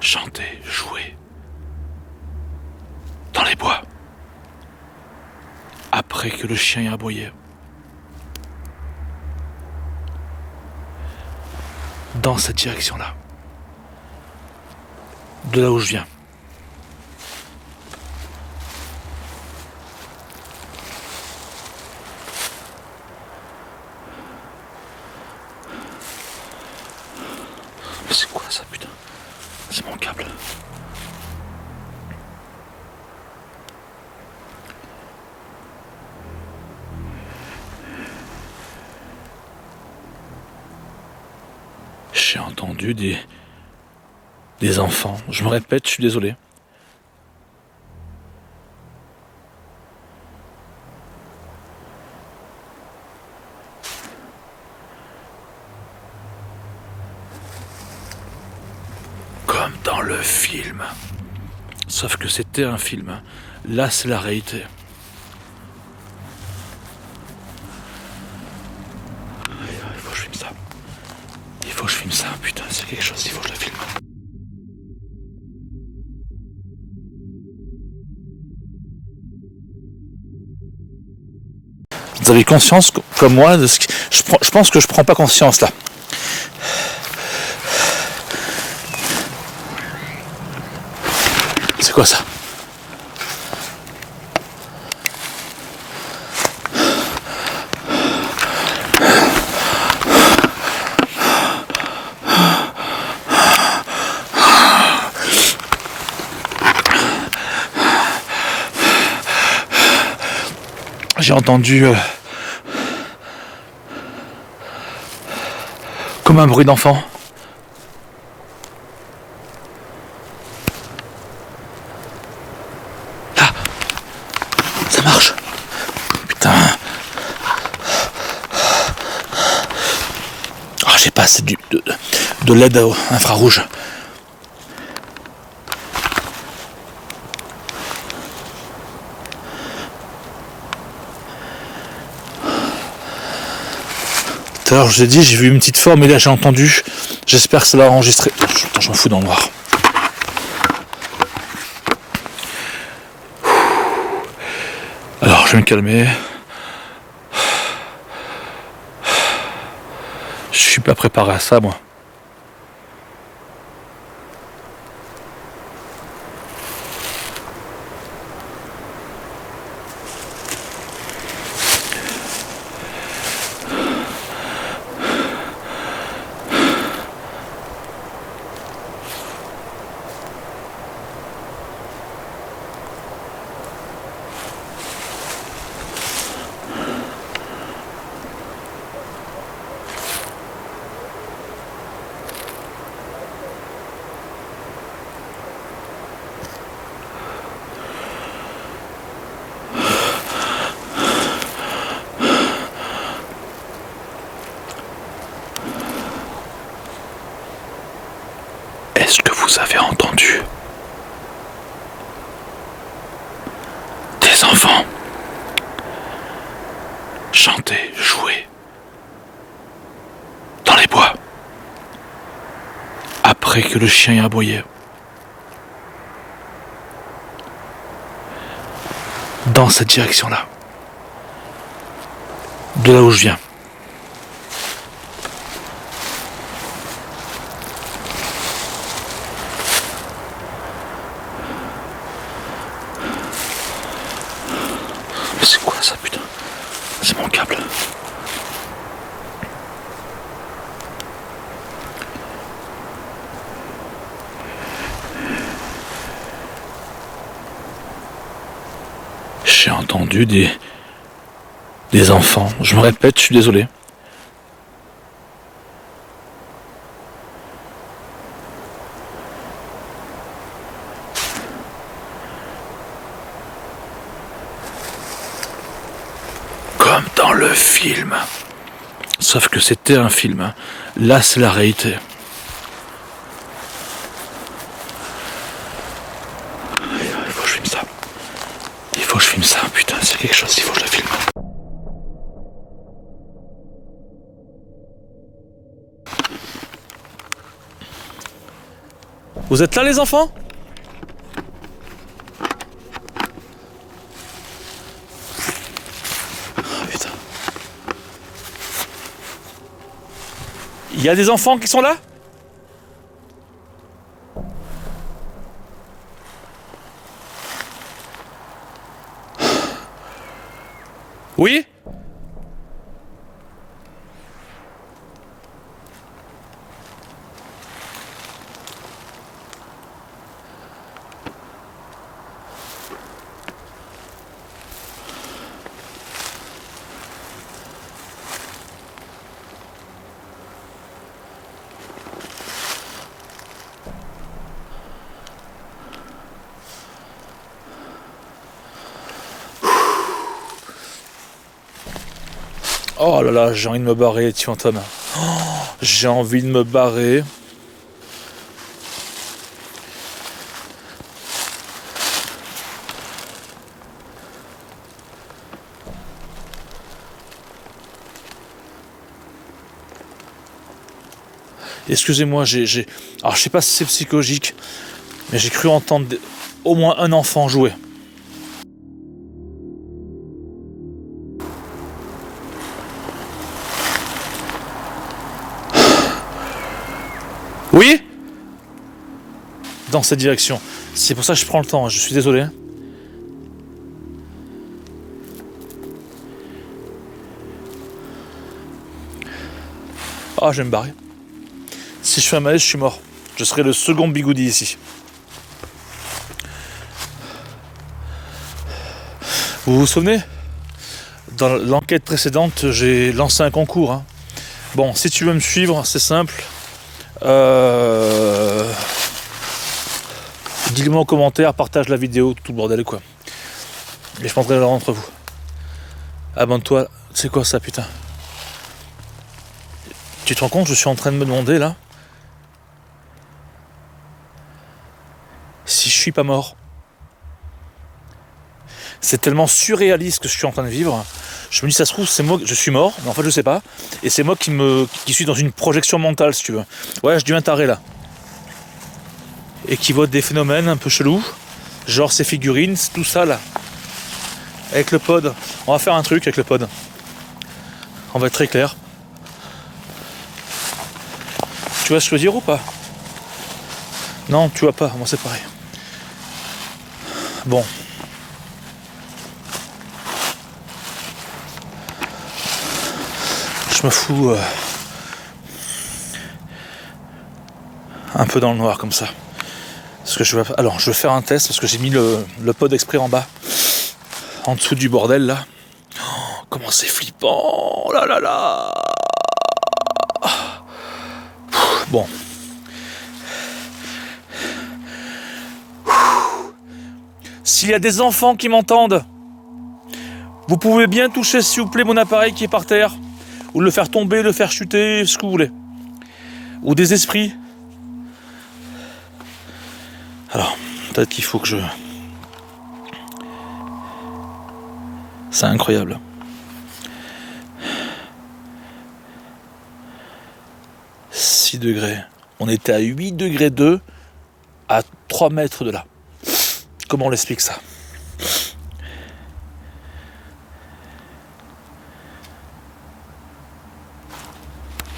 Speaker 1: chanter, jouer dans les bois après que le chien ait aboyé? Dans cette direction-là, de là où je viens. Mais c'est quoi ça, putain? C'est mon câble. J'ai entendu des enfants. Je me répète, je suis désolé. Comme dans le film. Sauf que c'était un film. Là, c'est la réalité. Il faut que je filme ça. Il faut que je filme ça. Putain, c'est quelque chose. Il faut que je le filme. Vous avez conscience, comme moi, de ce que... Je pense que je prends pas conscience, là. C'est quoi ça? J'ai entendu comme un bruit d'enfant. Là, ça marche. Putain. Oh, j'ai pas assez de LED infrarouge. Alors je vous ai dit, j'ai vu une petite forme et là j'ai entendu. J'espère que ça l'a enregistré. Attends, je m'en fous dans le noir. Alors je vais me calmer. Je suis pas préparé à ça, moi. Est-ce que vous avez entendu des enfants chanter, jouer dans les bois après que le chien ait aboyé? Dans cette direction-là, de là où je viens. ça, putain? C'est mon câble. J'ai entendu des enfants. Je me répète, je suis désolé. Comme dans le film. Sauf que c'était un film. Là, c'est la réalité. Il faut que je filme ça. Il faut que je filme ça. Putain, c'est quelque chose. Il faut que je le filme. Vous êtes là, les enfants? Il y a des enfants qui sont là? Oui? Oh là là, j'ai envie de me barrer, tu Anton. Oh, j'ai envie de me barrer. Excusez-moi, alors je sais pas si c'est psychologique, mais j'ai cru entendre au moins un enfant jouer. Oui? Dans cette direction. C'est pour ça que je prends le temps, je suis désolé. Ah, je vais me barrer. Si je fais un malaise, je suis mort. Je serai le second bigoudi ici. Vous vous souvenez? Dans l'enquête précédente, j'ai lancé un concours. Hein. Bon, si tu veux me suivre, c'est simple. Dis-le-moi en commentaire, partage la vidéo, tout le bordel quoi. Et je prendrai l'un d'entre vous. Abonne-toi, c'est quoi ça putain? Tu te rends compte, je suis en train de me demander là si je suis pas mort. C'est tellement surréaliste ce que je suis en train de vivre. Je me dis ça se trouve c'est moi, je suis mort, mais en fait je sais pas. Et c'est moi qui suis dans une projection mentale si tu veux. Ouais, je deviens taré là. Et qui voit des phénomènes un peu chelous, genre ces figurines, tout ça là. Avec le pod, on va faire un truc avec le pod. On va être très clair. Tu vois ce que je veux dire ou pas? Non, tu vois pas, moi c'est pareil. Bon. Je me fous un peu dans le noir comme ça. Parce que alors je vais faire un test parce que j'ai mis le pod exprès en bas. En dessous du bordel là. Oh, comment c'est flippant. Oh là là là. Bon. S'il y a des enfants qui m'entendent, vous pouvez bien toucher s'il vous plaît mon appareil qui est par terre. Ou le faire tomber, le faire chuter, ce que vous voulez. Ou des esprits. Alors, peut-être qu'il faut que je... C'est incroyable. « 6 degrés. On était à 8 degrés 2 à 3 mètres de là. Comment on l'explique ça?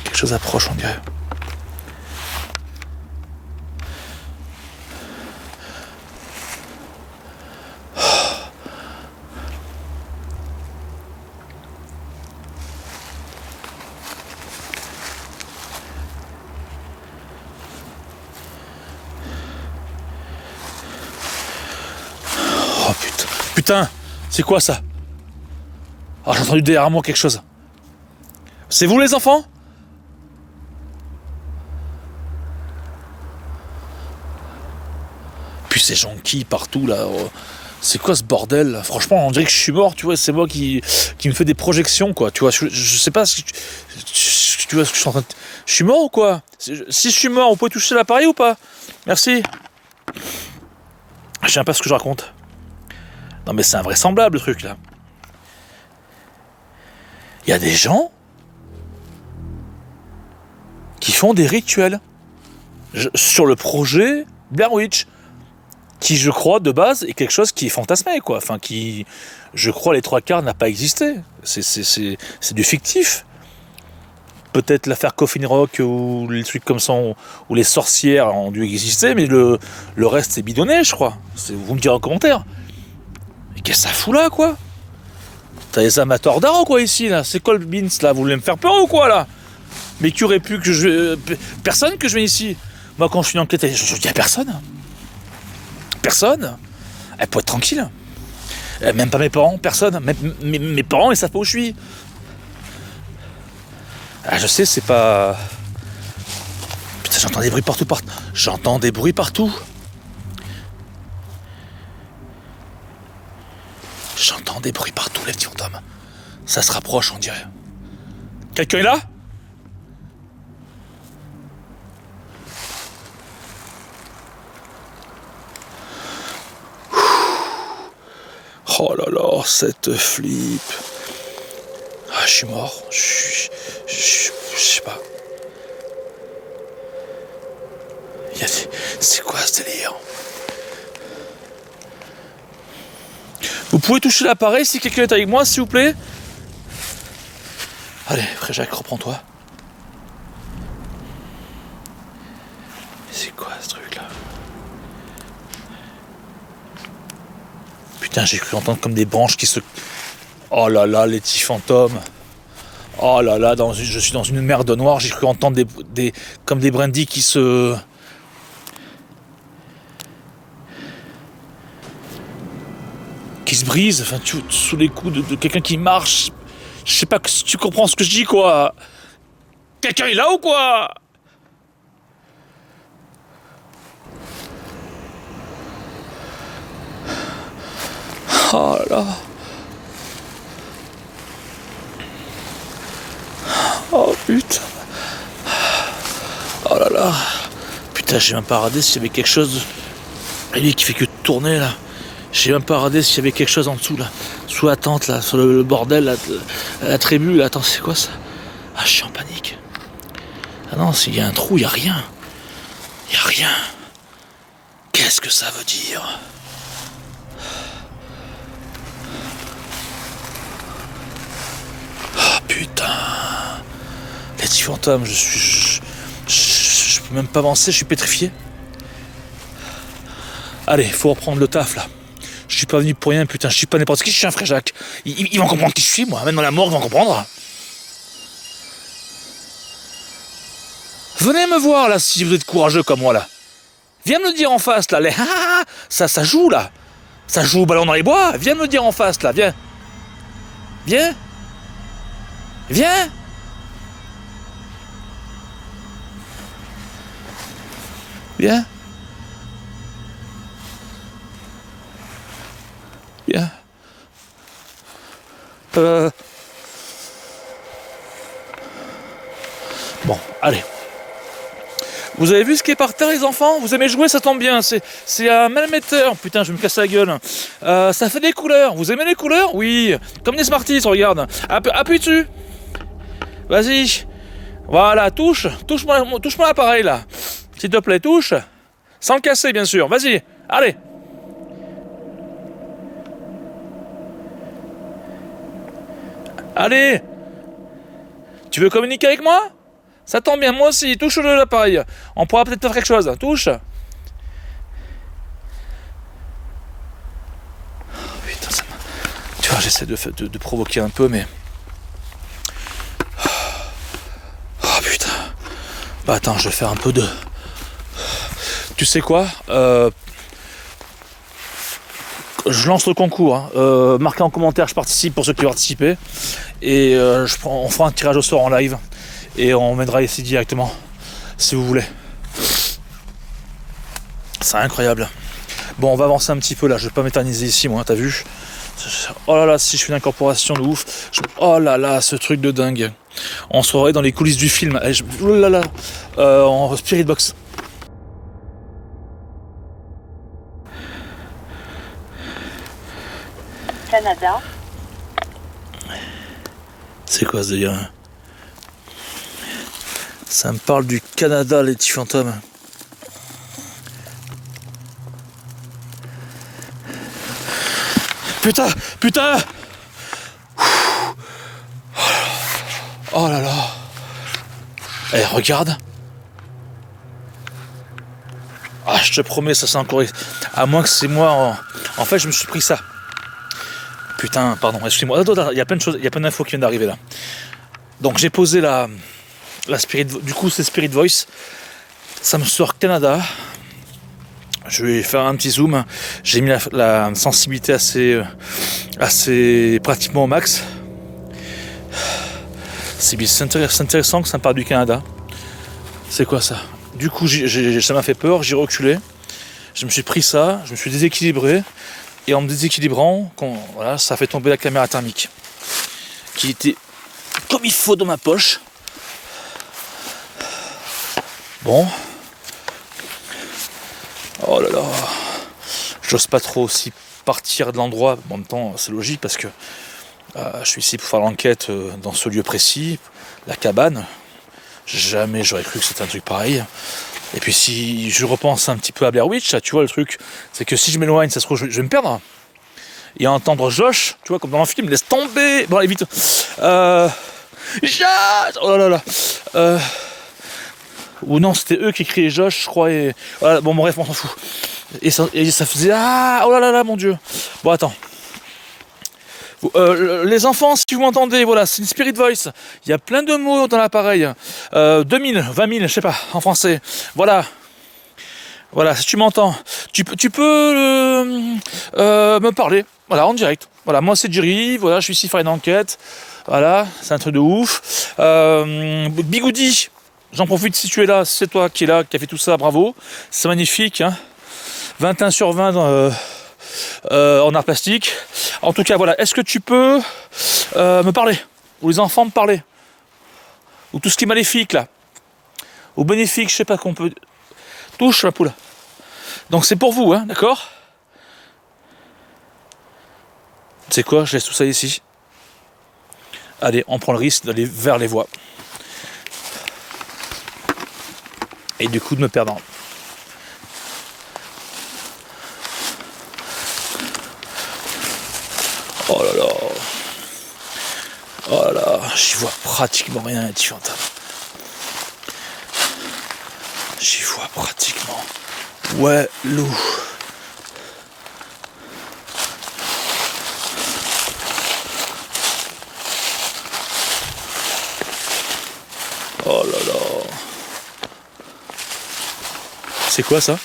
Speaker 1: Quelque chose approche, on dirait. Putain, c'est quoi ça? Ah, j'ai entendu derrière moi quelque chose. C'est vous les enfants? Puis ces jonquilles partout là. C'est quoi ce bordel là? Franchement, on dirait que je suis mort, tu vois, c'est moi qui me fait des projections, quoi. Tu vois, je sais pas si tu vois ce que je suis en train de... Je suis mort ou quoi? Si je suis mort, vous pouvez toucher l'appareil ou pas? Merci. Je sais pas ce que je raconte. Non mais c'est invraisemblable le truc là. Il y a des gens qui font des rituels sur le projet Blair Witch, qui je crois de base est quelque chose qui est fantasmé, quoi. Enfin qui, je crois, les trois quarts n'a pas existé. C'est du fictif. Peut-être l'affaire Coffin Rock ou les trucs comme ça, où les sorcières ont dû exister, mais le reste c'est bidonné, je crois. Vous me direz en commentaire. Mais qu'est-ce que ça fout là, quoi? T'as des amateurs d'art ou quoi ici, là? C'est quoi le beans, là? Vous voulez me faire peur ou quoi, là? Mais qui aurait pu que je... Personne que je vienne ici. Moi, quand je suis enquête, je dis à personne. Personne. Elle peut être tranquille. Même pas mes parents, personne. Même mes parents, ils savent pas où je suis. Ah, je sais, c'est pas... Putain, j'entends des bruits partout. J'entends des bruits partout. J'entends des bruits partout, les petits fantômes. Ça se rapproche, on dirait. Quelqu'un est là? Oh là là, cette flip. Ah, je suis mort. Je sais pas. C'est quoi ce délire? Vous pouvez toucher l'appareil si quelqu'un est avec moi, s'il vous plaît? Allez, frère Jacques, reprends-toi. C'est quoi ce truc-là? Putain, j'ai cru entendre comme des branches qui se... Oh là là, les petits fantômes. Oh là là, je suis dans une merde noire, j'ai cru entendre comme des brindilles qui se... brise, enfin, sous les coups de quelqu'un qui marche. Je sais pas si tu comprends ce que je dis, quoi. Quelqu'un est là ou quoi? Oh là là. Oh putain. Oh là là. Putain, j'ai même pas regardé s'il y avait quelque chose. Et lui qui fait que tourner là. J'ai même pas regardé s'il y avait quelque chose en dessous là. Sous la tente là, sur le bordel là, la tribu là. Attends, c'est quoi ça? Ah, je suis en panique. Ah non, s'il y a un trou, il y a rien. Il y a rien. Qu'est-ce que ça veut dire? Ah putain. Les petits fantômes, je peux même pas avancer, je suis pétrifié. Allez, faut reprendre le taf là. Je suis pas venu pour rien, putain, je suis pas n'importe qui, je suis un frère Jacques. Ils vont comprendre qui je suis, moi, même dans la mort, ils vont comprendre. Venez me voir là, si vous êtes courageux comme moi là. Viens me le dire en face là, ça joue là. Ça joue au ballon dans les bois, viens me le dire en face là, viens. Viens. Viens. Viens. Viens. Bon, allez. Vous avez vu ce qui est par terre, les enfants? Vous aimez jouer, ça tombe bien. C'est un malmetteur. Putain, je vais me casser la gueule. Ça fait des couleurs. Vous aimez les couleurs? Oui. Comme des Smarties, regarde. Appuie dessus. Vas-y. Voilà, touche-moi l'appareil, là. S'il te plaît, touche. Sans le casser, bien sûr. Vas-y. Allez. Allez. Tu veux communiquer avec moi? Ça tombe bien, moi aussi, touche-le l'appareil. On pourra peut-être faire quelque chose. Touche. Oh, putain, tu vois, j'essaie de provoquer un peu, mais... Oh putain. Bah attends, je vais faire un peu de... je lance le concours. Hein. Marquez en commentaire, je participe pour ceux qui veulent participer. Et on fera un tirage au sort en live. Et on mènera ici directement, si vous voulez. C'est incroyable. Bon, on va avancer un petit peu là. Je vais pas m'éterniser ici, moi, t'as vu? Oh là là, si je fais une incorporation de ouf. Oh là là, ce truc de dingue. On se croirait dans les coulisses du film. Oh là là, en Spirit Box.
Speaker 3: Canada.
Speaker 1: C'est quoi ce délire? Ça me parle du Canada, les petits fantômes. Putain, putain! Oh là là! Eh, regarde! Ah, je te promets, ça c'est encore... À moins que c'est moi... En fait, je me suis pris ça. Putain, pardon, excuse-moi. Attends, il y a plein de choses, il y a plein d'infos qui viennent d'arriver là. Donc j'ai posé la Spirit... Du coup, c'est Spirit Voice. Ça me sort Canada. Je vais faire un petit zoom. J'ai mis la sensibilité assez pratiquement au max. C'est intéressant que ça me parle du Canada. C'est quoi ça? Du coup, ça m'a fait peur, j'ai reculé. Je me suis pris ça, je me suis déséquilibré. Et en me déséquilibrant, voilà, ça a fait tomber la caméra thermique. Qui était comme il faut dans ma poche. Bon. Oh là là. J'ose pas trop aussi partir de l'endroit. En même temps, c'est logique parce que je suis ici pour faire l'enquête dans ce lieu précis, la cabane. Jamais j'aurais cru que c'était un truc pareil. Et puis si je repense un petit peu à Blair Witch, tu vois le truc, c'est que si je m'éloigne, ça se trouve, je vais me perdre. Et entendre Josh, tu vois, comme dans le film, laisse tomber. Bon, allez vite. Josh. Oh là là. Ou non, c'était eux qui criaient Josh, je crois. Et voilà, bon, bref, on s'en fout. Et ça faisait oh là là, mon Dieu. Bon, attends. Les enfants, si vous m'entendez, voilà, c'est une Spirit Voice. Il y a plein de mots dans l'appareil. 2000, 20 000, je sais pas, en français. Voilà. Voilà, si tu m'entends, tu peux me parler. Voilà, en direct. Voilà, moi c'est Jerry. Voilà, je suis ici faire une enquête. Voilà, c'est un truc de ouf. Bigoudi, j'en profite si tu es là, c'est toi qui es là, qui a fait tout ça, bravo. C'est magnifique, hein. 21 sur 20 en art plastique. En tout cas, voilà, est-ce que tu peux me parler? Ou les enfants me parler? Ou tout ce qui est maléfique, là? Ou bénéfique, je sais pas qu'on peut... Touche la poule. Donc c'est pour vous, hein, d'accord? C'est quoi? Je laisse tout ça ici. Allez, on prend le risque d'aller vers les voies. Et du coup de me perdre. Oh là là. Oh là là. J'y vois pratiquement rien, les petits fantômes. J'y vois pratiquement. Ouais, loup. Oh là là. C'est quoi ça?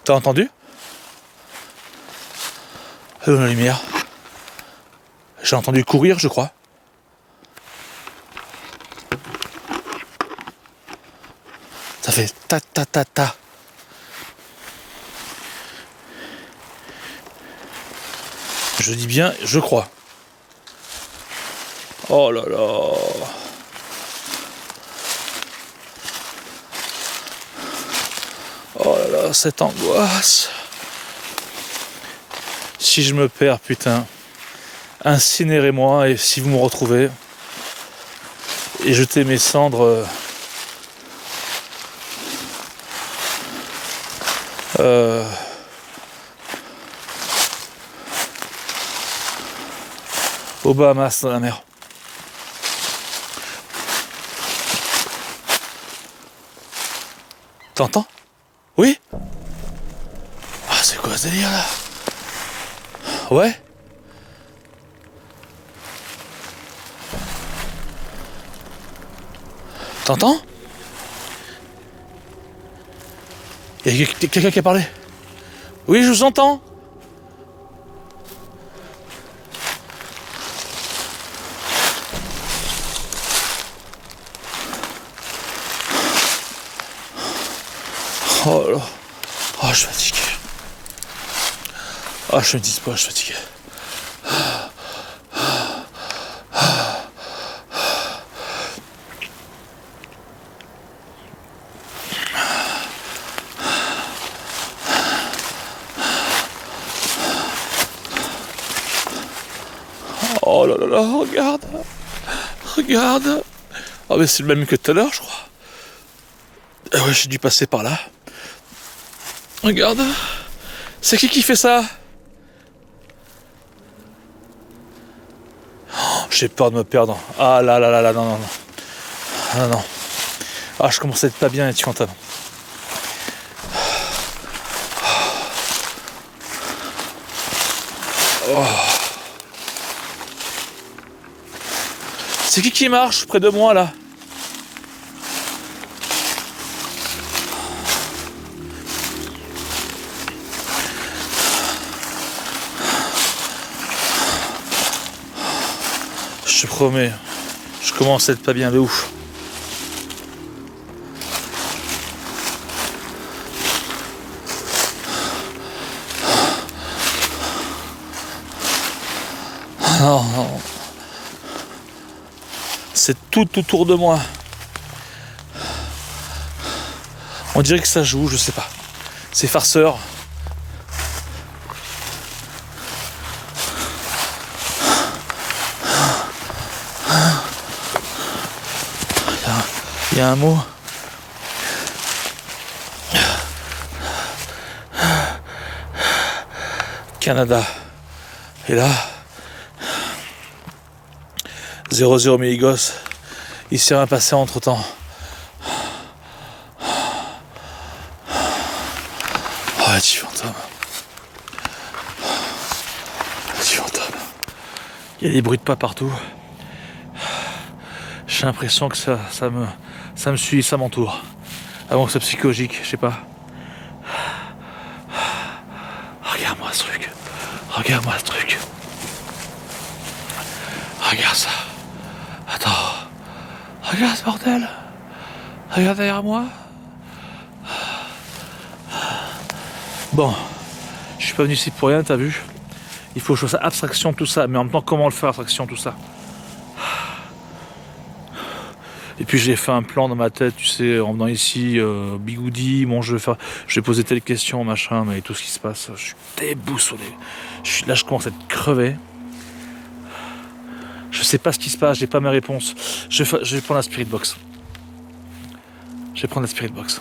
Speaker 1: T'as entendu? Dans la lumière. J'ai entendu courir, je crois. Ça fait ta ta ta ta. Je dis bien, je crois. Oh là là. Oh là là, cette angoisse. Si je me perds, putain, incinérez-moi et si vous me retrouvez, et jetez mes cendres aux Bahamas dans la mer. T'entends? Oui? Ah, c'est quoi ce délire là? Ouais? T'entends? Il y a quelqu'un qui a parlé? Oui, je vous entends. Oh là. Oh, je suis fatigué. Ah, je me dis pas, je suis fatigué. Oh là là là, regarde. Regarde. Oh, mais c'est le même que tout à l'heure, je crois. Ah ouais, j'ai dû passer par là. Regarde. C'est qui fait ça? Oh, j'ai peur de me perdre. Ah là là là là, non, non, non. Ah non. Ah, je commence à être pas bien, et tu entends. Oh. C'est qui marche près de moi là? Je te promets, je commence à être pas bien de ouf. Non, non. C'est tout autour de moi. On dirait que ça joue, je sais pas. C'est farceur. Il y a un mot. Canada. Et là, 0-0 Méligos. Il s'est rien passé entre temps. Oh, petit fantôme. Petit fantôme. Il y a des bruits de pas partout. J'ai l'impression que ça me suit, ça m'entoure. Avant que c'est psychologique, je sais pas. Regarde-moi ce truc. Regarde-moi ce truc. Regarde ça. Attends. Regarde ce bordel. Regarde derrière moi. Bon. Je suis pas venu ici pour rien, t'as vu. Il faut que je fasse abstraction de tout ça. Mais en même temps, comment le faire abstraction de tout ça? Et puis j'ai fait un plan dans ma tête, tu sais, en venant ici, bigoudi, bon je vais poser telle question, machin, mais tout ce qui se passe, je suis déboussolé. Là je commence à être crevé. Je sais pas ce qui se passe, j'ai pas mes réponses. Je vais prendre la spirit box. Je vais prendre la spirit box.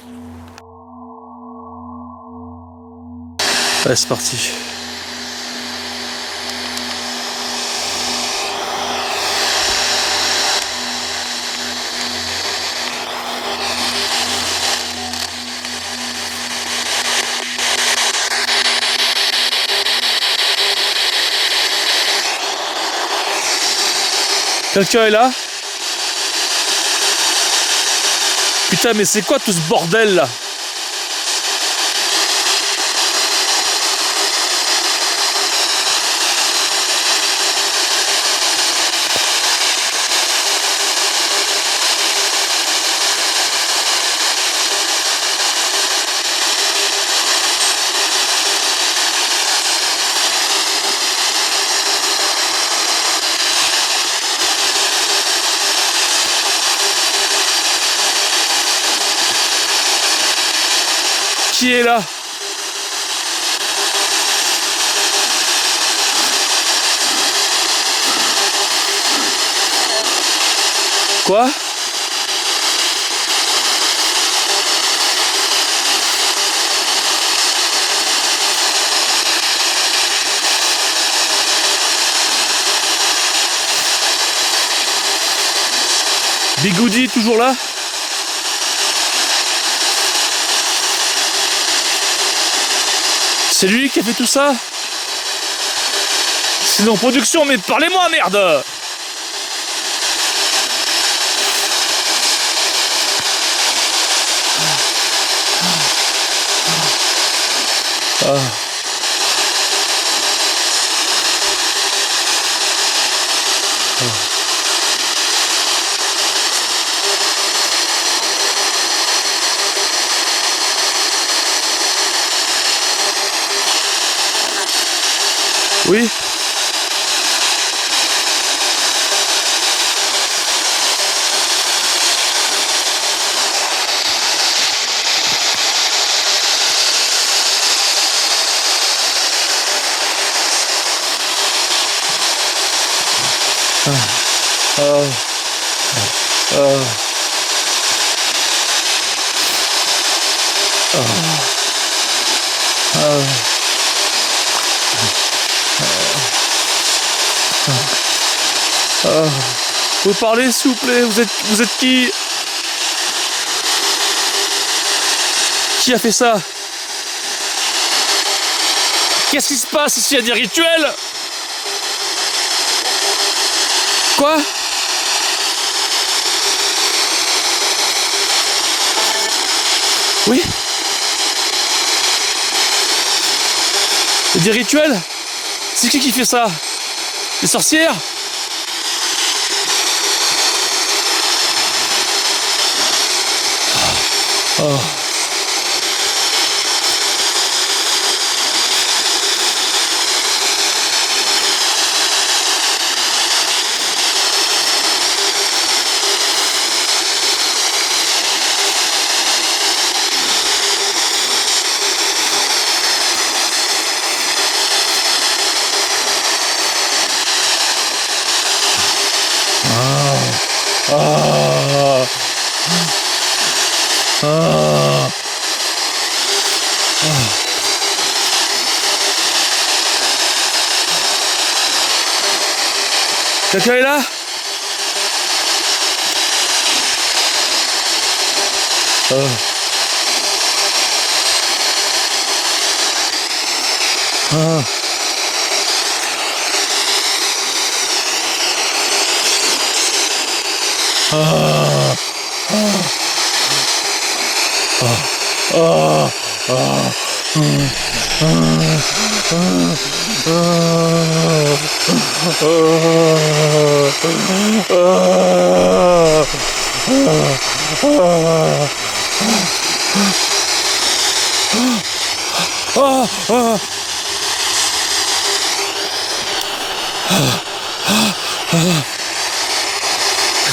Speaker 1: Allez, c'est parti. Quelqu'un est là? Putain, mais c'est quoi tout ce bordel là? Qui est là? Quoi? Bigoudi toujours là? C'est lui qui a fait tout ça? C'est en production, mais parlez-moi, merde! Ah. Oui. Vous parlez s'il vous plaît, vous êtes qui? Qui a fait ça? Qu'est-ce qui se passe ici? Il y a des rituels? Quoi? Oui? Il y a des rituels? C'est qui fait ça? Les sorcières? Oh. Quelqu'un est là?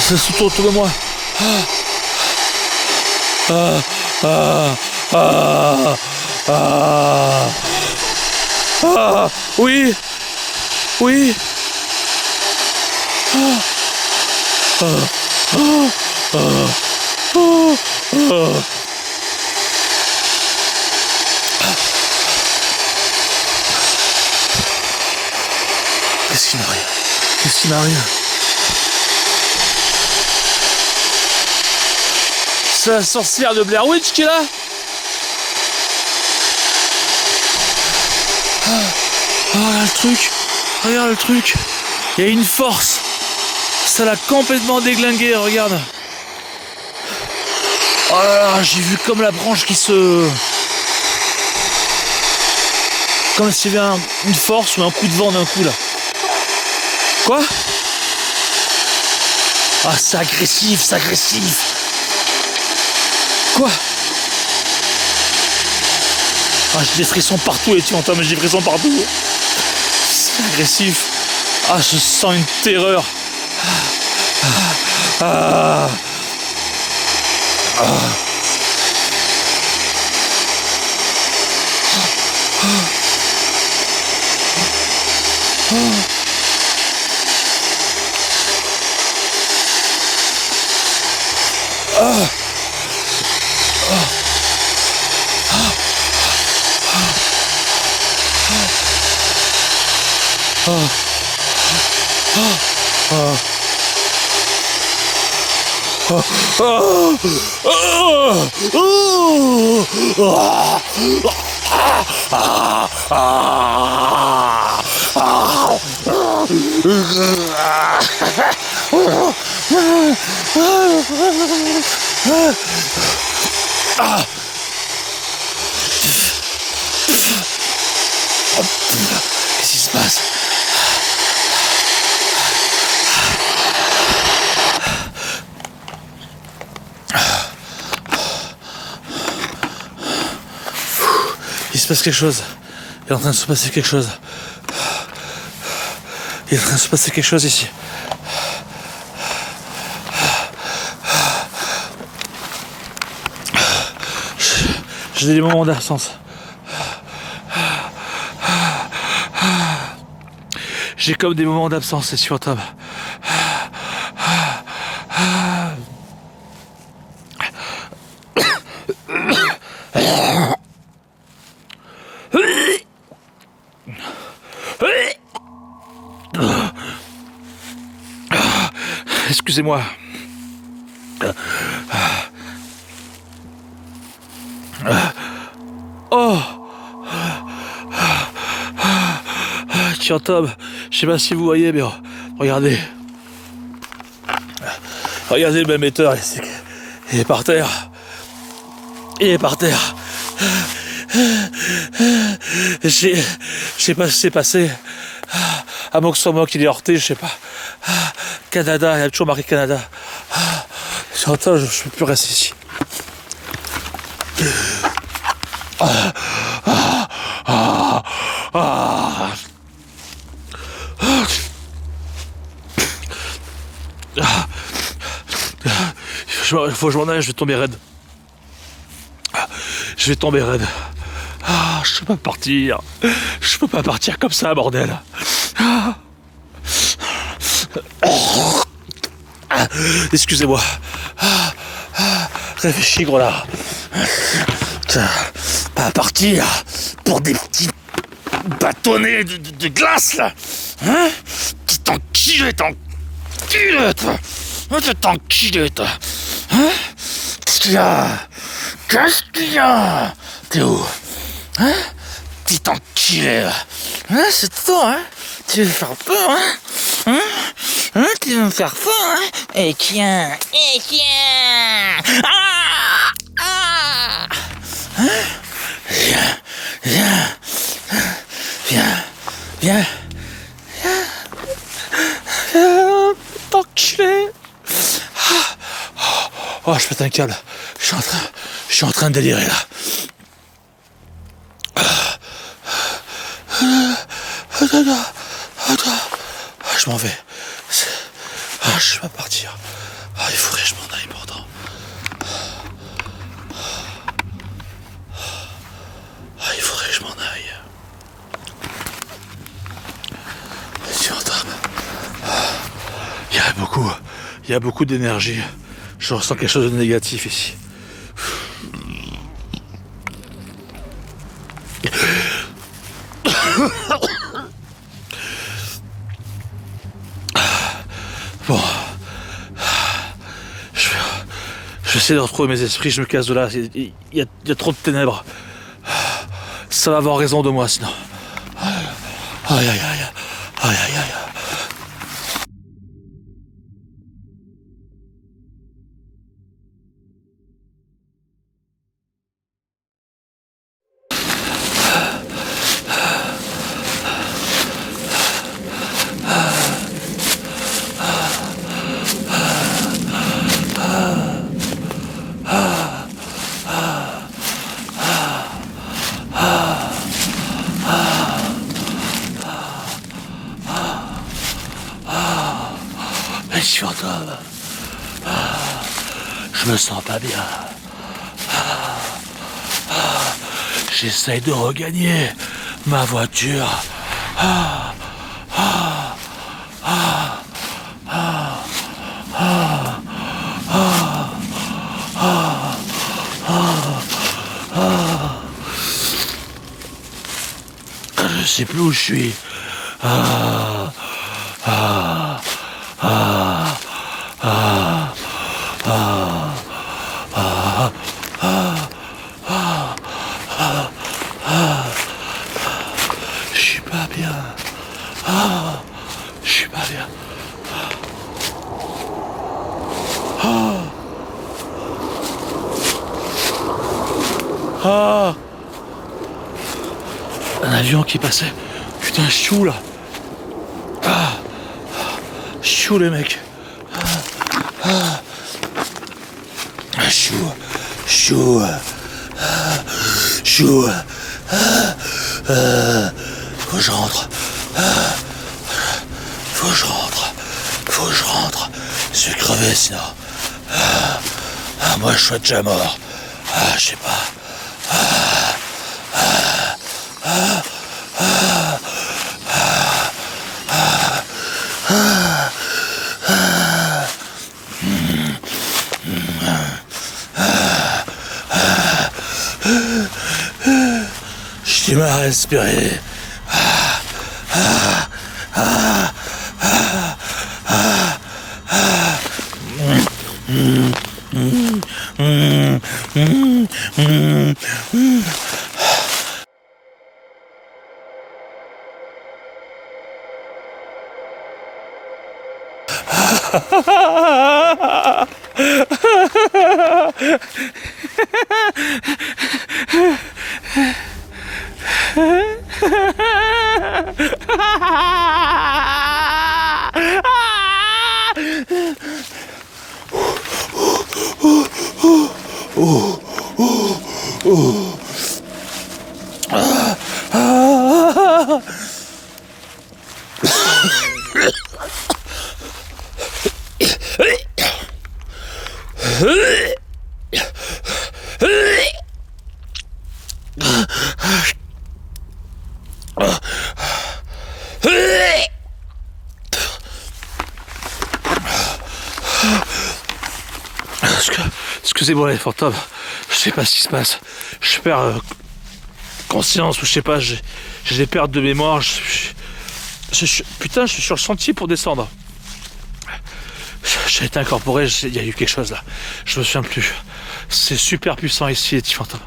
Speaker 1: Ça se tourne autour de moi. Oui. Oui. Qu'est-ce qui m'arrive? Qu'est-ce qui m'arrive? C'est la sorcière de Blair Witch qui est là? Regarde le truc. Regarde le truc. Il y a une force. Ça l'a complètement déglingué, regarde. Oh là là, j'ai vu comme la branche qui se... Comme s'il y avait une force ou un coup de vent d'un coup là. Quoi? Ah, c'est agressif, c'est agressif. Quoi? Ah, j'ai des frissons partout, et tu entends, mais j'ai des frissons partout. C'est agressif. Ah, je sens une terreur. Ah. Qu'est-ce qui se passe? Il se passe quelque chose. Il est en train de se passer quelque chose. Il est en train de se passer quelque chose ici. J'ai des moments d'absence. J'ai comme des moments d'absence, c'est fantôme. Excusez-moi. Oh, fantôme, je sais pas si vous voyez, mais regardez. Regardez le même émetteur, il est par terre. Il est par terre. Je sais pas ce qui s'est passé. À moins que ce soit moi qui l'ai heurté, je sais pas. Canada, il y a toujours marqué Canada. J'entends, je peux plus rester ici. Il faut que je m'en aille, je vais tomber raide. Je vais tomber raide. Je peux pas partir. Je peux pas partir comme ça, bordel. Excusez-moi. Réfléchis, gros là. Pas partir pour des petits bâtonnets de glace là. Hein? Petit enculé, toi. T'enculé, toi. Hein? Qu'est-ce qu'il y a? T'es où? Hein? Petit enculé là. Hein? C'est toi, hein? Tu veux me faire peur, hein? Tu veux me faire peur, hein? Et tiens. Hein? Viens. T'enculé. Oh, je pète un câble. Je suis en train de délirer là. Je m'en vais. Je vais pas partir. Il faudrait que je m'en aille pourtant. Il faudrait que je m'en aille. Tu entends? Il y a beaucoup d'énergie. Je ressens quelque chose de négatif ici. Bon. Je vais essayer de retrouver mes esprits, je me casse de là. Il y a trop de ténèbres. Ça va avoir raison de moi sinon. Aïe. Fantôme. Je me sens pas bien. J'essaye de regagner ma voiture. Je sais plus où je suis. Je suis pas bien. Je suis pas bien. Un avion qui passait. Putain, je suis où là? Je suis où les mecs? Chou. Faut que je rentre. Faut que je rentre. Faut que je rentre. Je suis crevé sinon. Moi je suis déjà mort. Je sais pas. J'ai du mal à respirer. Excusez-moi les fantômes, je sais pas ce qui se passe, je perds conscience ou je sais pas, j'ai des pertes de mémoire, putain je suis sur le sentier pour descendre. J'ai été incorporé, il y a eu quelque chose là, je me souviens plus. C'est super puissant ici les petits fantômes.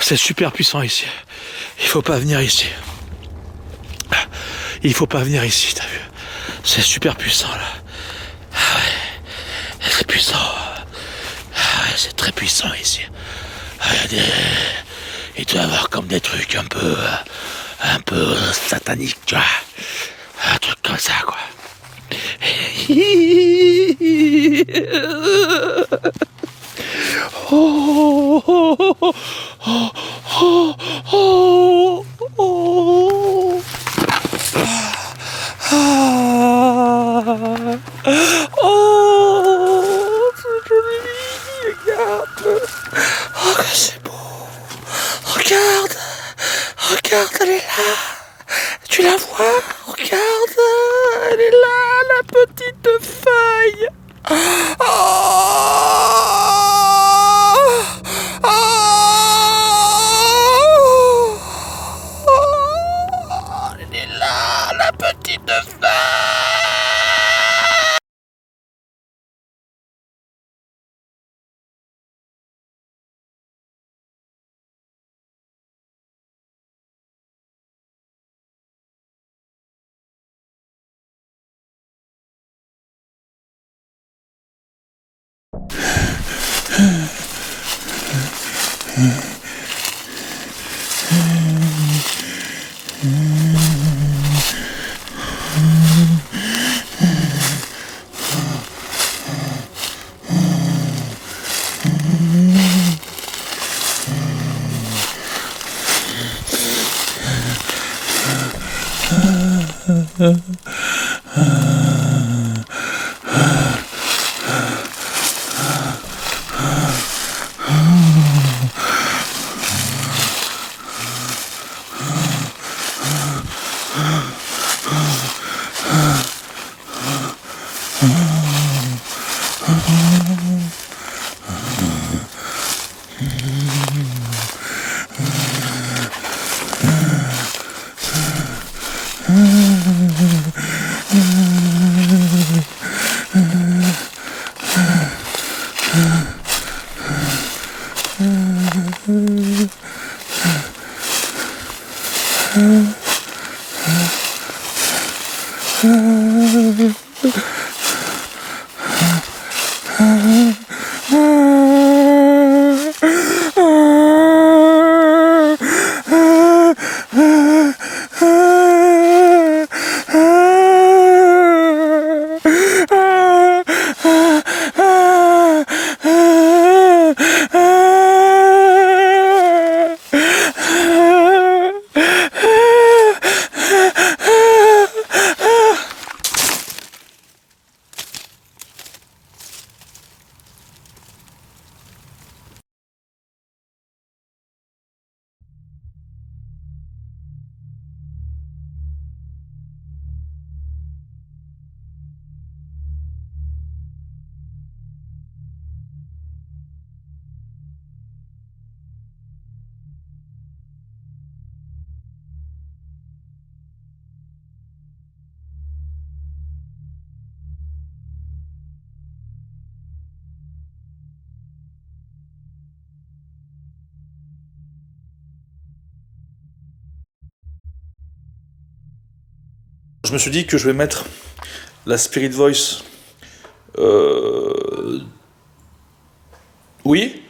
Speaker 1: C'est super puissant ici, il faut pas venir ici. Il faut pas venir ici, t'as vu. C'est super puissant là. C'est puissant. C'est très puissant ici. Il doit y avoir comme des trucs un peu sataniques, tu vois. Un truc comme ça, quoi. C'est beau. Regarde, elle est là. Tu la vois? Regarde, elle est là, la petite feuille. Elle est là, la petite feuille. me suis dit que je vais mettre la Spirit Voice. Oui.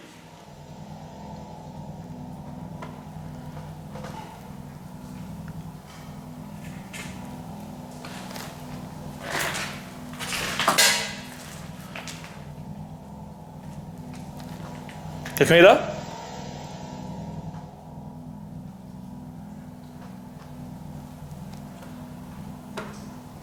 Speaker 1: Quelqu'un est là?